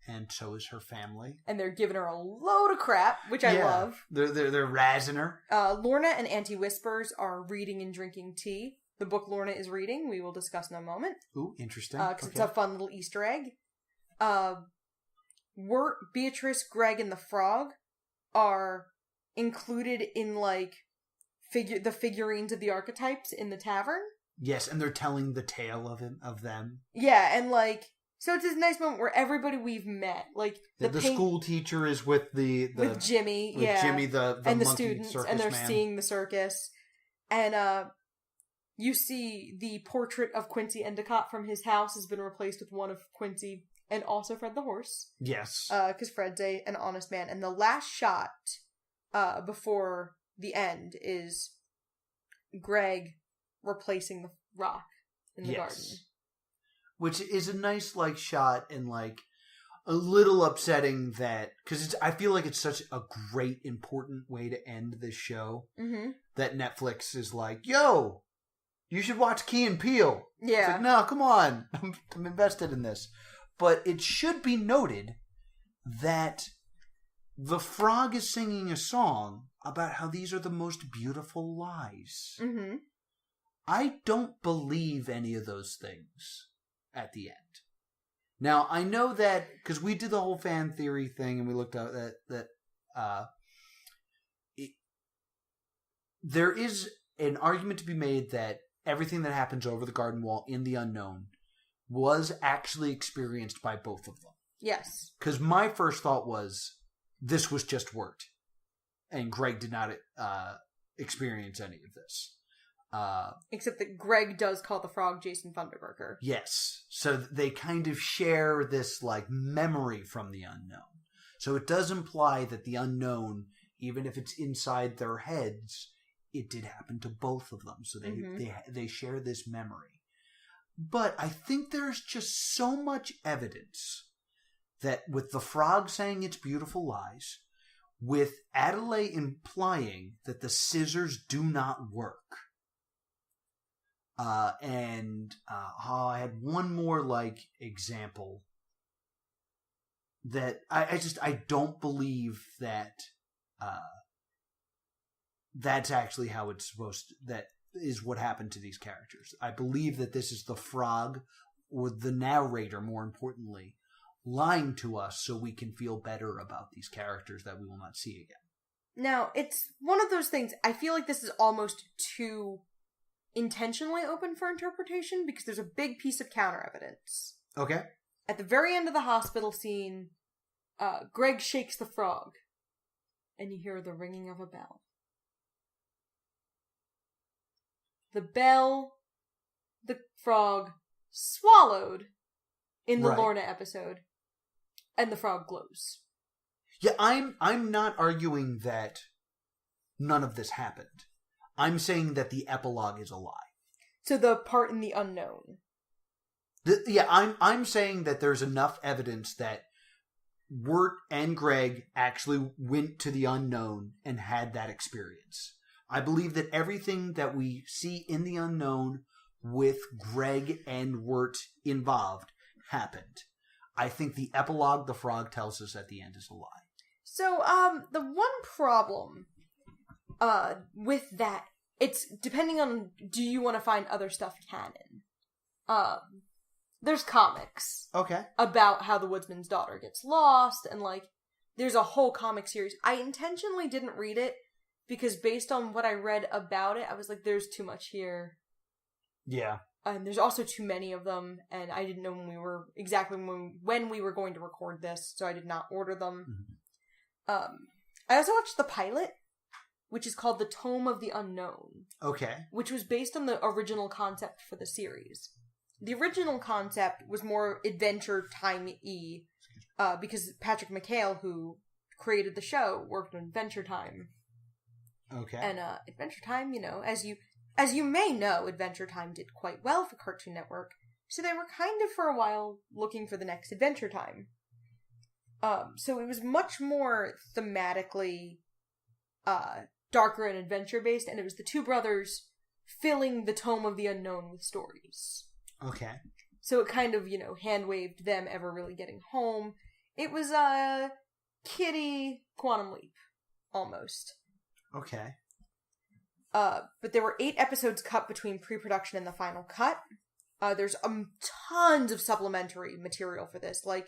and so is her family. And they're giving her a load of crap, which I love. They're razzing her. Lorna and Auntie Whispers are reading and drinking tea. The book Lorna is reading, we will discuss in a moment. Ooh, interesting. Because it's a fun little Easter egg. Wirt, Beatrice, Greg, and the frog are included in, like, the figurines of the archetypes in the tavern. Yes, and they're telling the tale of them. Yeah, and, like, so it's this nice moment where everybody we've met, like, the school teacher is with with Jimmy, with Jimmy, the and the monkey students, circus and they're man. seeing the circus, and you see the portrait of Quincy Endicott from his house has been replaced with one of Quincy and also Fred the horse. Yes, because Fred's an honest man, and the last shot before the end is Greg replacing the rock in the garden. Which is a nice, like, shot and, like, a little upsetting that... Because I feel like it's such a great, important way to end this show that Netflix is like, yo, you should watch Key and Peele. Yeah. It's like, no, come on. I'm invested in this. But it should be noted that the frog is singing a song about how these are the most beautiful lies. I don't believe any of those things at the end. Now, I know that, because we did the whole fan theory thing, and we looked at that there is an argument to be made that everything that happens over the garden wall in the unknown was actually experienced by both of them. Yes. Because my first thought was, this was just Wirt, and Greg did not experience any of this. Except that Greg does call the frog Jason Funderburker. Yes. So they kind of share this, like, memory from the unknown. So it does imply that the unknown, even if it's inside their heads, it did happen to both of them. So they share this memory. But I think there's just so much evidence that with the frog saying its beautiful lies, with Adelaide implying that the scissors do not work, I had one more, like, example that I don't believe that that's actually how it's supposed to, that is what happened to these characters. I believe that this is the frog, or the narrator, more importantly, lying to us so we can feel better about these characters that we will not see again. Now, it's one of those things, I feel like this is almost too intentionally open for interpretation, because there's a big piece of counter evidence. Okay. At the very end of the hospital scene, Greg shakes the frog, and you hear the ringing of a bell. The bell, the frog swallowed in the Lorna episode, and the frog glows. Yeah, I'm not arguing that none of this happened. I'm saying that the epilogue is a lie. So the part in the unknown. I'm saying that there's enough evidence that Wirt and Greg actually went to the unknown and had that experience. I believe that everything that we see in the unknown with Greg and Wirt involved happened. I think the epilogue the frog tells us at the end is a lie. So, the one problem with that, it's depending on, do you want to find other stuff canon? There's comics. Okay. About how the woodsman's daughter gets lost, and, like, there's a whole comic series. I intentionally didn't read it, because based on what I read about it, I was like, there's too much here. Yeah. And there's also too many of them, and I didn't know when we were going to record this, so I did not order them. Mm-hmm. I also watched the pilot, which is called The Tome of the Unknown. Okay. Which was based on the original concept for the series. The original concept was more Adventure Time-y, because Patrick McHale, who created the show, worked on Adventure Time. Okay. And Adventure Time, as you may know, Adventure Time did quite well for Cartoon Network, so they were kind of for a while looking for the next Adventure Time. So it was much more thematically darker and adventure-based, and it was the two brothers filling the Tome of the Unknown with stories. Okay. So it kind of, hand-waved them ever really getting home. It was Kitty Quantum Leap, almost. Okay. But there were 8 episodes cut between pre-production and the final cut. There's tons of supplementary material for this. Like,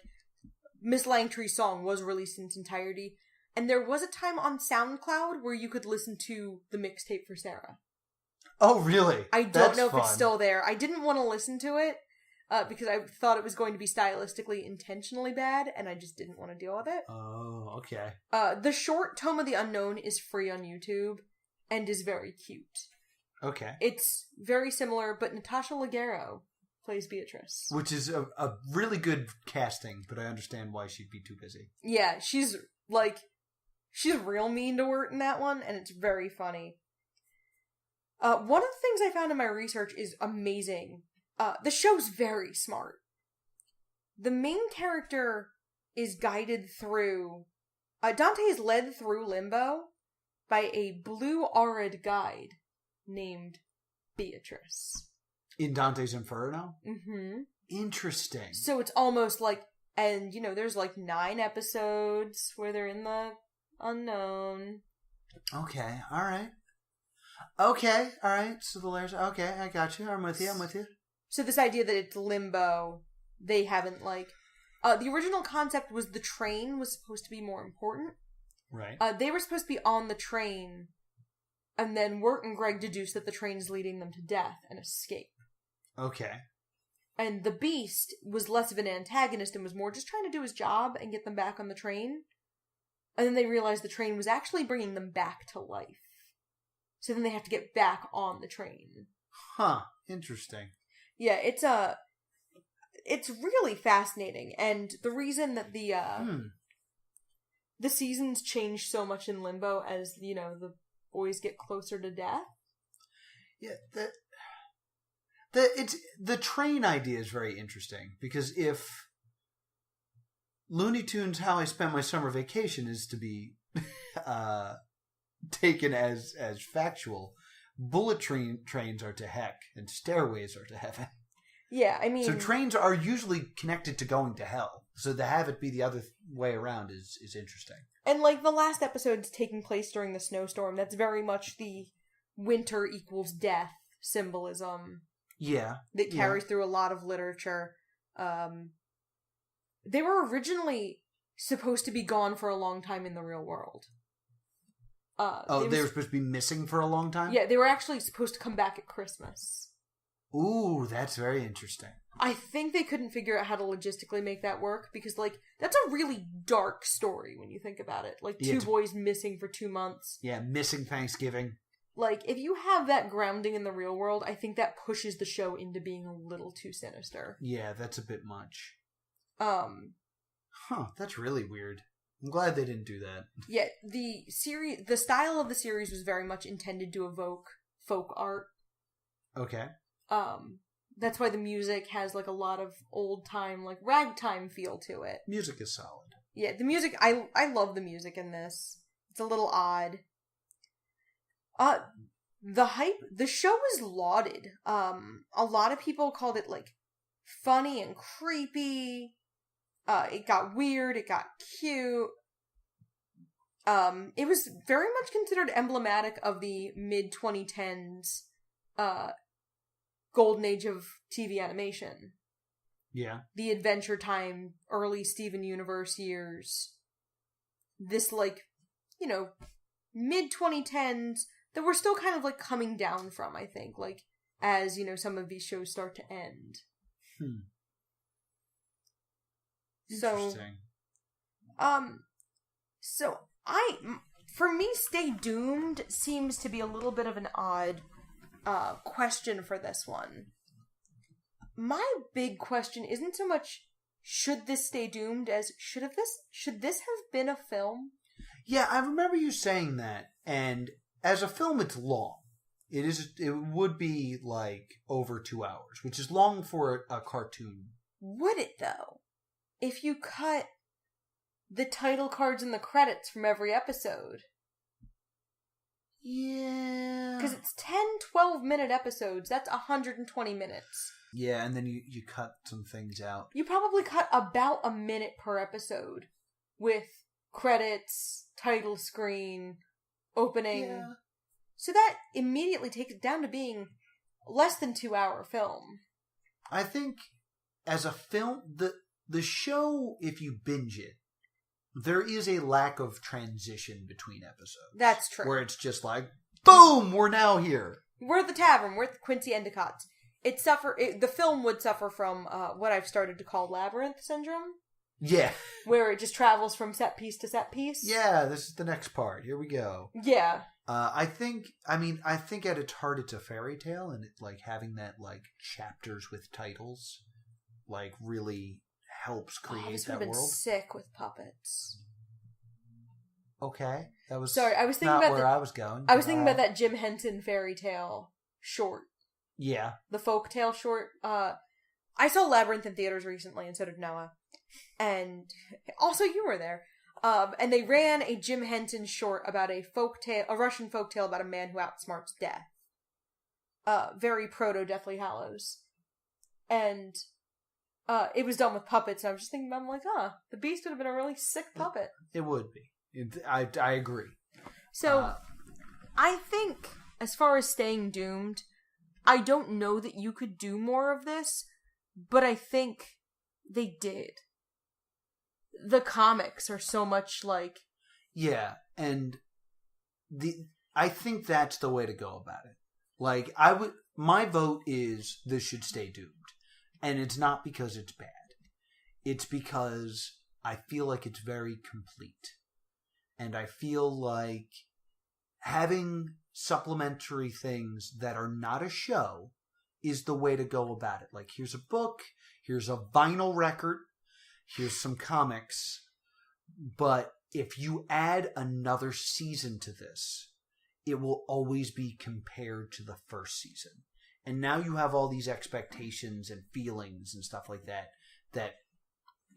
Miss Langtry's song was released in its entirety. And there was a time on SoundCloud where you could listen to the mixtape for Sarah. Oh, really? I don't know if it's still there. I didn't want to listen to it because I thought it was going to be stylistically intentionally bad, and I just didn't want to deal with it. Oh, okay. The short Tome of the Unknown is free on YouTube and is very cute. Okay. It's very similar, but Natasha Leggero plays Beatrice. Which is a really good casting, but I understand why she'd be too busy. Yeah, she's real mean to Wirt in that one, and it's very funny. One of the things I found in my research is amazing. The show's very smart. The main character is guided through... Dante is led through limbo by a blue-aura'd guide named Beatrice. In Dante's Inferno? Mm-hmm. Interesting. So it's almost like... And, there's 9 episodes where they're in the unknown. Okay, alright. Okay, alright. So the layers... Okay, I got you. I'm with you. So this idea that it's limbo, they haven't, the original concept was the train was supposed to be more important. Right. They were supposed to be on the train, and then Wirt and Greg deduced that the train is leading them to death and escape. Okay. And the Beast was less of an antagonist and was more just trying to do his job and get them back on the train. And then they realized the train was actually bringing them back to life. So then they have to get back on the train. Huh. Interesting. Yeah, it's really fascinating. And the reason that the seasons change so much in Limbo as, the boys get closer to death. Yeah, the train idea is very interesting, because if Looney Tunes How I Spent My Summer Vacation is to be taken as factual, bullet trains are to heck and stairways are to heaven. Yeah, I mean... So trains are usually connected to going to hell. So to have it be the other way around is interesting. And, the last episode's taking place during the snowstorm. That's very much the winter equals death symbolism. Yeah. That carries through a lot of literature. They were originally supposed to be gone for a long time in the real world. They were supposed to be missing for a long time? Yeah, they were actually supposed to come back at Christmas. Ooh, that's very interesting. I think they couldn't figure out how to logistically make that work because, like, that's a really dark story when you think about it. Like, two boys missing for 2 months. Yeah, missing Thanksgiving. Like, if you have that grounding in the real world, I think that pushes the show into being a little too sinister. Yeah, that's a bit much. That's really weird. I'm glad they didn't do that. Yeah, the style of the series was very much intended to evoke folk art. Okay. That's why the music has, like, a lot of old-time, like, ragtime feel to it. Music is solid. Yeah, the music, I love the music in this. It's a little odd. The show was lauded. A lot of people called it, like, funny and creepy. It got weird, it got cute. It was very much considered emblematic of the mid-2010s, golden age of TV animation. Yeah. The Adventure Time, early Steven Universe years. This, like, you know, mid-2010s that we're still kind of, like, coming down from, I think, like, as, you know, some of these shows start to end. Interesting. For me, Stay Doomed seems to be a little bit of an odd question for this one. My big question isn't so much should this stay doomed as should this have been a film? Yeah, I remember you saying that, and as a film it's long. It would be like over 2 hours, which is long for a cartoon. Would it though? If you cut the title cards and the credits from every episode. Yeah. Because it's 10, 12-minute episodes. That's 120 minutes. Yeah, and then you cut some things out. You probably cut about a minute per episode with credits, title screen, opening. Yeah. So that immediately takes it down to being less than 2-hour film. I think as a film, the show, if you binge it, there is a lack of transition between episodes. That's true. Where it's just like, boom, we're now here. We're at the tavern. We're at the Quincy Endicott's. The film would suffer from what I've started to call labyrinth syndrome. Yeah. Where it just travels from set piece to set piece. Yeah, this is the next part. Here we go. Yeah. I think at its heart it's a fairy tale, and it's like having that like chapters with titles like really helps create this that would have been world. Sick with puppets. Okay, that was sorry. I was thinking not about where I was going. I was thinking about that Jim Henson fairy tale short. Yeah, the folk tale short. I saw Labyrinth in theaters recently, and so did Noah, and also you were there. And they ran a Jim Henson short about a Russian folktale about a man who outsmarts death. Very proto Deathly Hallows, and it was done with puppets. And I was just thinking, I'm like, the Beast would have been a really sick puppet. It would be. I agree. So, I think as far as staying doomed, I don't know that you could do more of this, but I think they did. The comics are so much like... Yeah, and I think that's the way to go about it. Like, my vote is this should stay doomed. And it's not because it's bad. It's because I feel like it's very complete. And I feel like having supplementary things that are not a show is the way to go about it. Like, here's a book, here's a vinyl record, here's some comics, but if you add another season to this, it will always be compared to the first season. And now you have all these expectations and feelings and stuff like that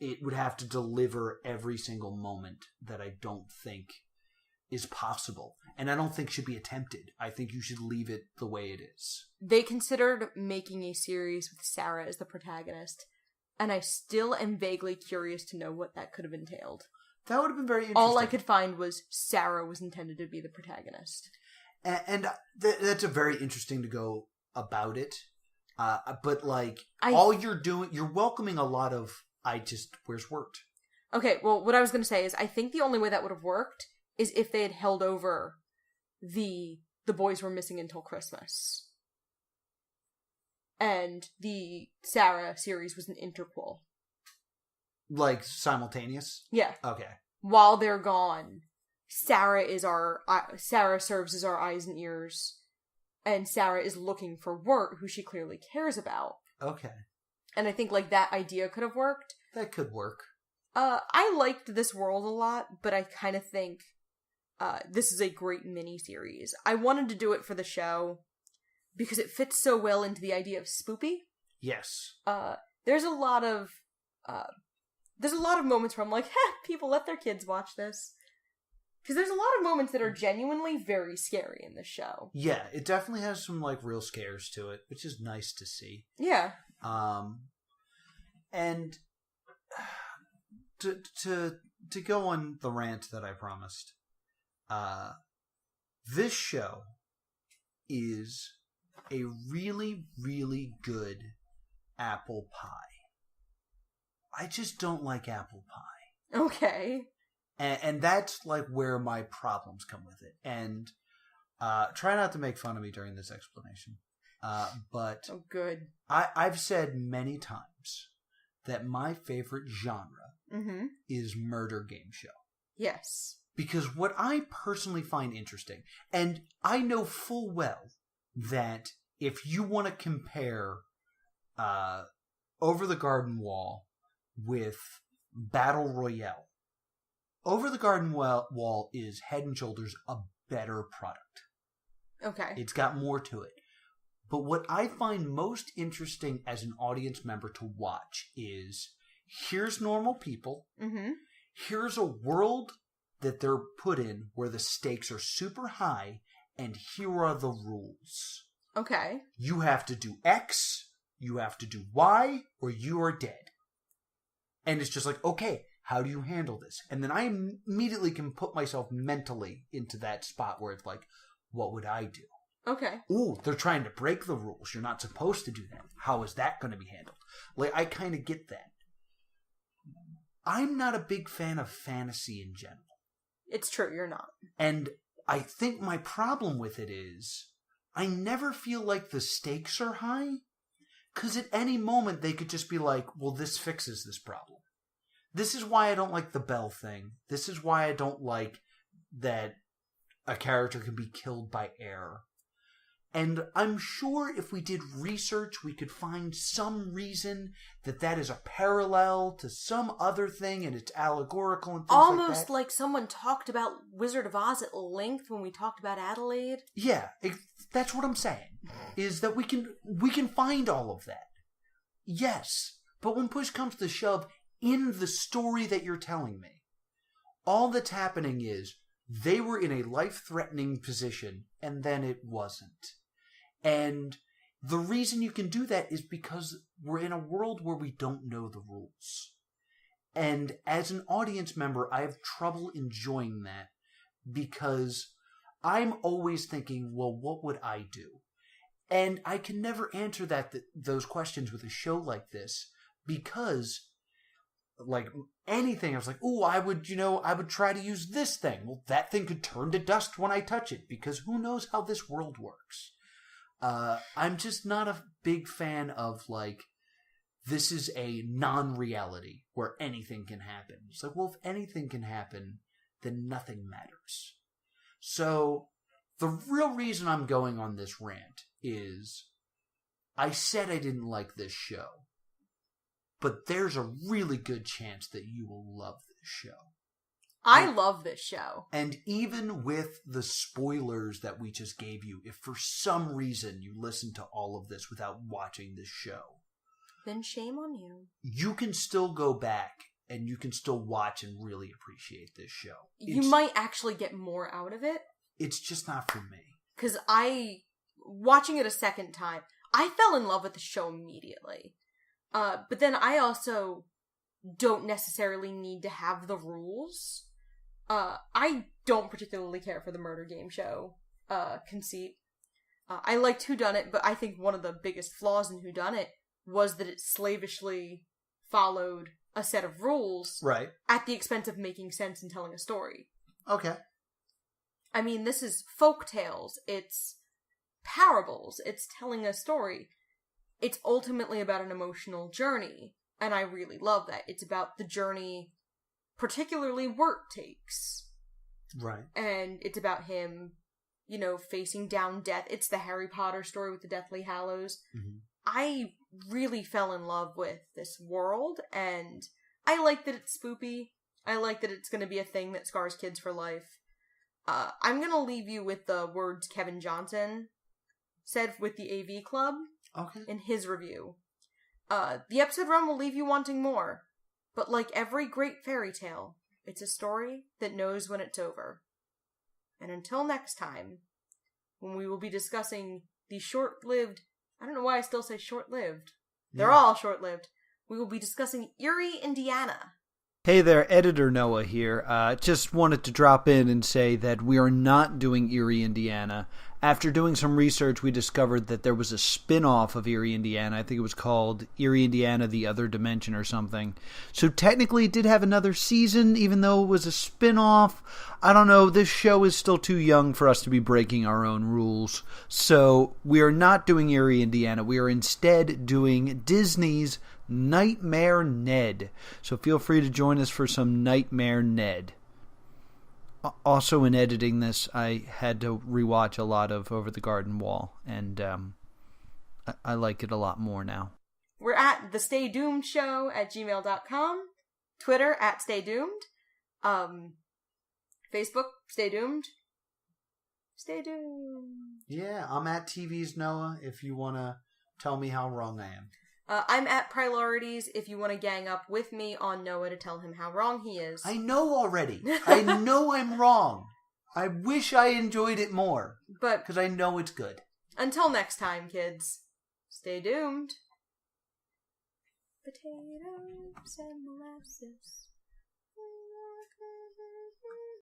it would have to deliver every single moment that I don't think is possible. And I don't think should be attempted. I think you should leave it the way it is. They considered making a series with Sarah as the protagonist, and I still am vaguely curious to know what that could have entailed. That would have been very interesting. All I could find was Sarah was intended to be the protagonist. And that's a very interesting to go about it. But like, all you're doing, you're welcoming a lot of, where's worked? Okay, well, what I was going to say is I think the only way that would have worked is if they had held over the boys were missing until Christmas. and the Sarah series was an interquel. Like, simultaneous? Yeah. Okay. While they're gone, Sarah serves as our eyes and ears, and Sarah is looking for Wirt, who she clearly cares about. Okay. And I think, like, that idea could have worked. That could work. I liked this world a lot, but I kind of think this is a great mini-series. I wanted to do it for the show because it fits so well into the idea of spoopy. Yes. There's a lot of moments where I'm like, people let their kids watch this. Because there's a lot of moments that are genuinely very scary in this show. Yeah, it definitely has some, like, real scares to it, which is nice to see. Yeah. And to go on the rant that I promised, this show is a really, really good apple pie. I just don't like apple pie. Okay. And that's, like, where my problems come with it. And try not to make fun of me during this explanation. But oh, good. I've said many times that my favorite genre is murder game show. Yes. Because what I personally find interesting, and I know full well that if you want to compare Over the Garden Wall with Battle Royale, Over the Garden Wall is head and shoulders a better product. Okay. It's got more to it. But what I find most interesting as an audience member to watch is, here's normal people. Mm-hmm. Here's a world that they're put in where the stakes are super high, and here are the rules. Okay. You have to do X, you have to do Y, or you are dead. And it's just like, okay, how do you handle this? And then I immediately can put myself mentally into that spot where it's like, what would I do? Okay. Ooh, they're trying to break the rules. You're not supposed to do that. How is that going to be handled? Like, I kind of get that. I'm not a big fan of fantasy in general. It's true, you're not. And I think my problem with it is, I never feel like the stakes are high, because at any moment they could just be like, well, this fixes this problem. This is why I don't like the bell thing. This is why I don't like that a character can be killed by air. And I'm sure if we did research, we could find some reason that is a parallel to some other thing and it's allegorical and things almost like that. Like someone talked about Wizard of Oz at length when we talked about Adelaide. Yeah, that's what I'm saying. Is that we can find all of that. Yes, but when push comes to shove, in the story that you're telling me, all that's happening is they were in a life-threatening position and then it wasn't. And the reason you can do that is because we're in a world where we don't know the rules. And as an audience member, I have trouble enjoying that because I'm always thinking, well, what would I do? And I can never answer those questions with a show like this because, like, anything, I was like, ooh, I would try to use this thing. Well, that thing could turn to dust when I touch it because who knows how this world works. I'm just not a big fan of, like, this is a non-reality where anything can happen. It's like, well, if anything can happen, then nothing matters. So, the real reason I'm going on this rant is I said I didn't like this show, but there's a really good chance that you will love this show. I love this show. And even with the spoilers that we just gave you, if for some reason you listen to all of this without watching this show, then shame on you. You can still go back and you can still watch and really appreciate this show. You might actually get more out of it. It's just not for me. Because watching it a second time, I fell in love with the show immediately. But then I also don't necessarily need to have the rules. I don't particularly care for the murder game show conceit. I liked Whodunit, but I think one of the biggest flaws in Whodunit was that it slavishly followed a set of rules, right, at the expense of making sense and telling a story. Okay. I mean, this is folk tales. It's parables. It's telling a story. it's ultimately about an emotional journey. And I really love that. It's about the journey, particularly Wirt takes. Right. And it's about him, facing down death. It's the Harry Potter story with the Deathly Hallows. Mm-hmm. I really fell in love with this world, and I like that it's spoopy. I like that it's going to be a thing that scars kids for life. I'm going to leave you with the words Kevin Johnson said with the AV Club in his review. The episode run will leave you wanting more, but like every great fairy tale, it's a story that knows when it's over. And until next time, when we will be discussing the short-lived... I don't know why I still say short-lived. They're all short-lived. We will be discussing Erie, Indiana. Hey there, Editor Noah here. Just wanted to drop in and say that we are not doing Erie, Indiana. After doing some research, we discovered that there was a spin-off of Erie, Indiana. I think it was called Erie, Indiana, The Other Dimension or something. So technically it did have another season, even though it was a spin-off. I don't know, this show is still too young for us to be breaking our own rules. So we are not doing Erie, Indiana. We are instead doing Disney's Nightmare Ned. So feel free to join us for some Nightmare Ned. Also, in editing this, I had to rewatch a lot of Over the Garden Wall, and I like it a lot more now. We're at the Stay Doomed Show at gmail.com, Twitter at Stay Doomed, Facebook Stay Doomed. Stay doomed. Yeah, I'm at TV's Noah if you want to tell me how wrong I am. I'm at Priorities if you want to gang up with me on Noah to tell him how wrong he is. I know already. I know I'm wrong. I wish I enjoyed it more. But because I know it's good. Until next time, kids, stay doomed. Potatoes and molasses.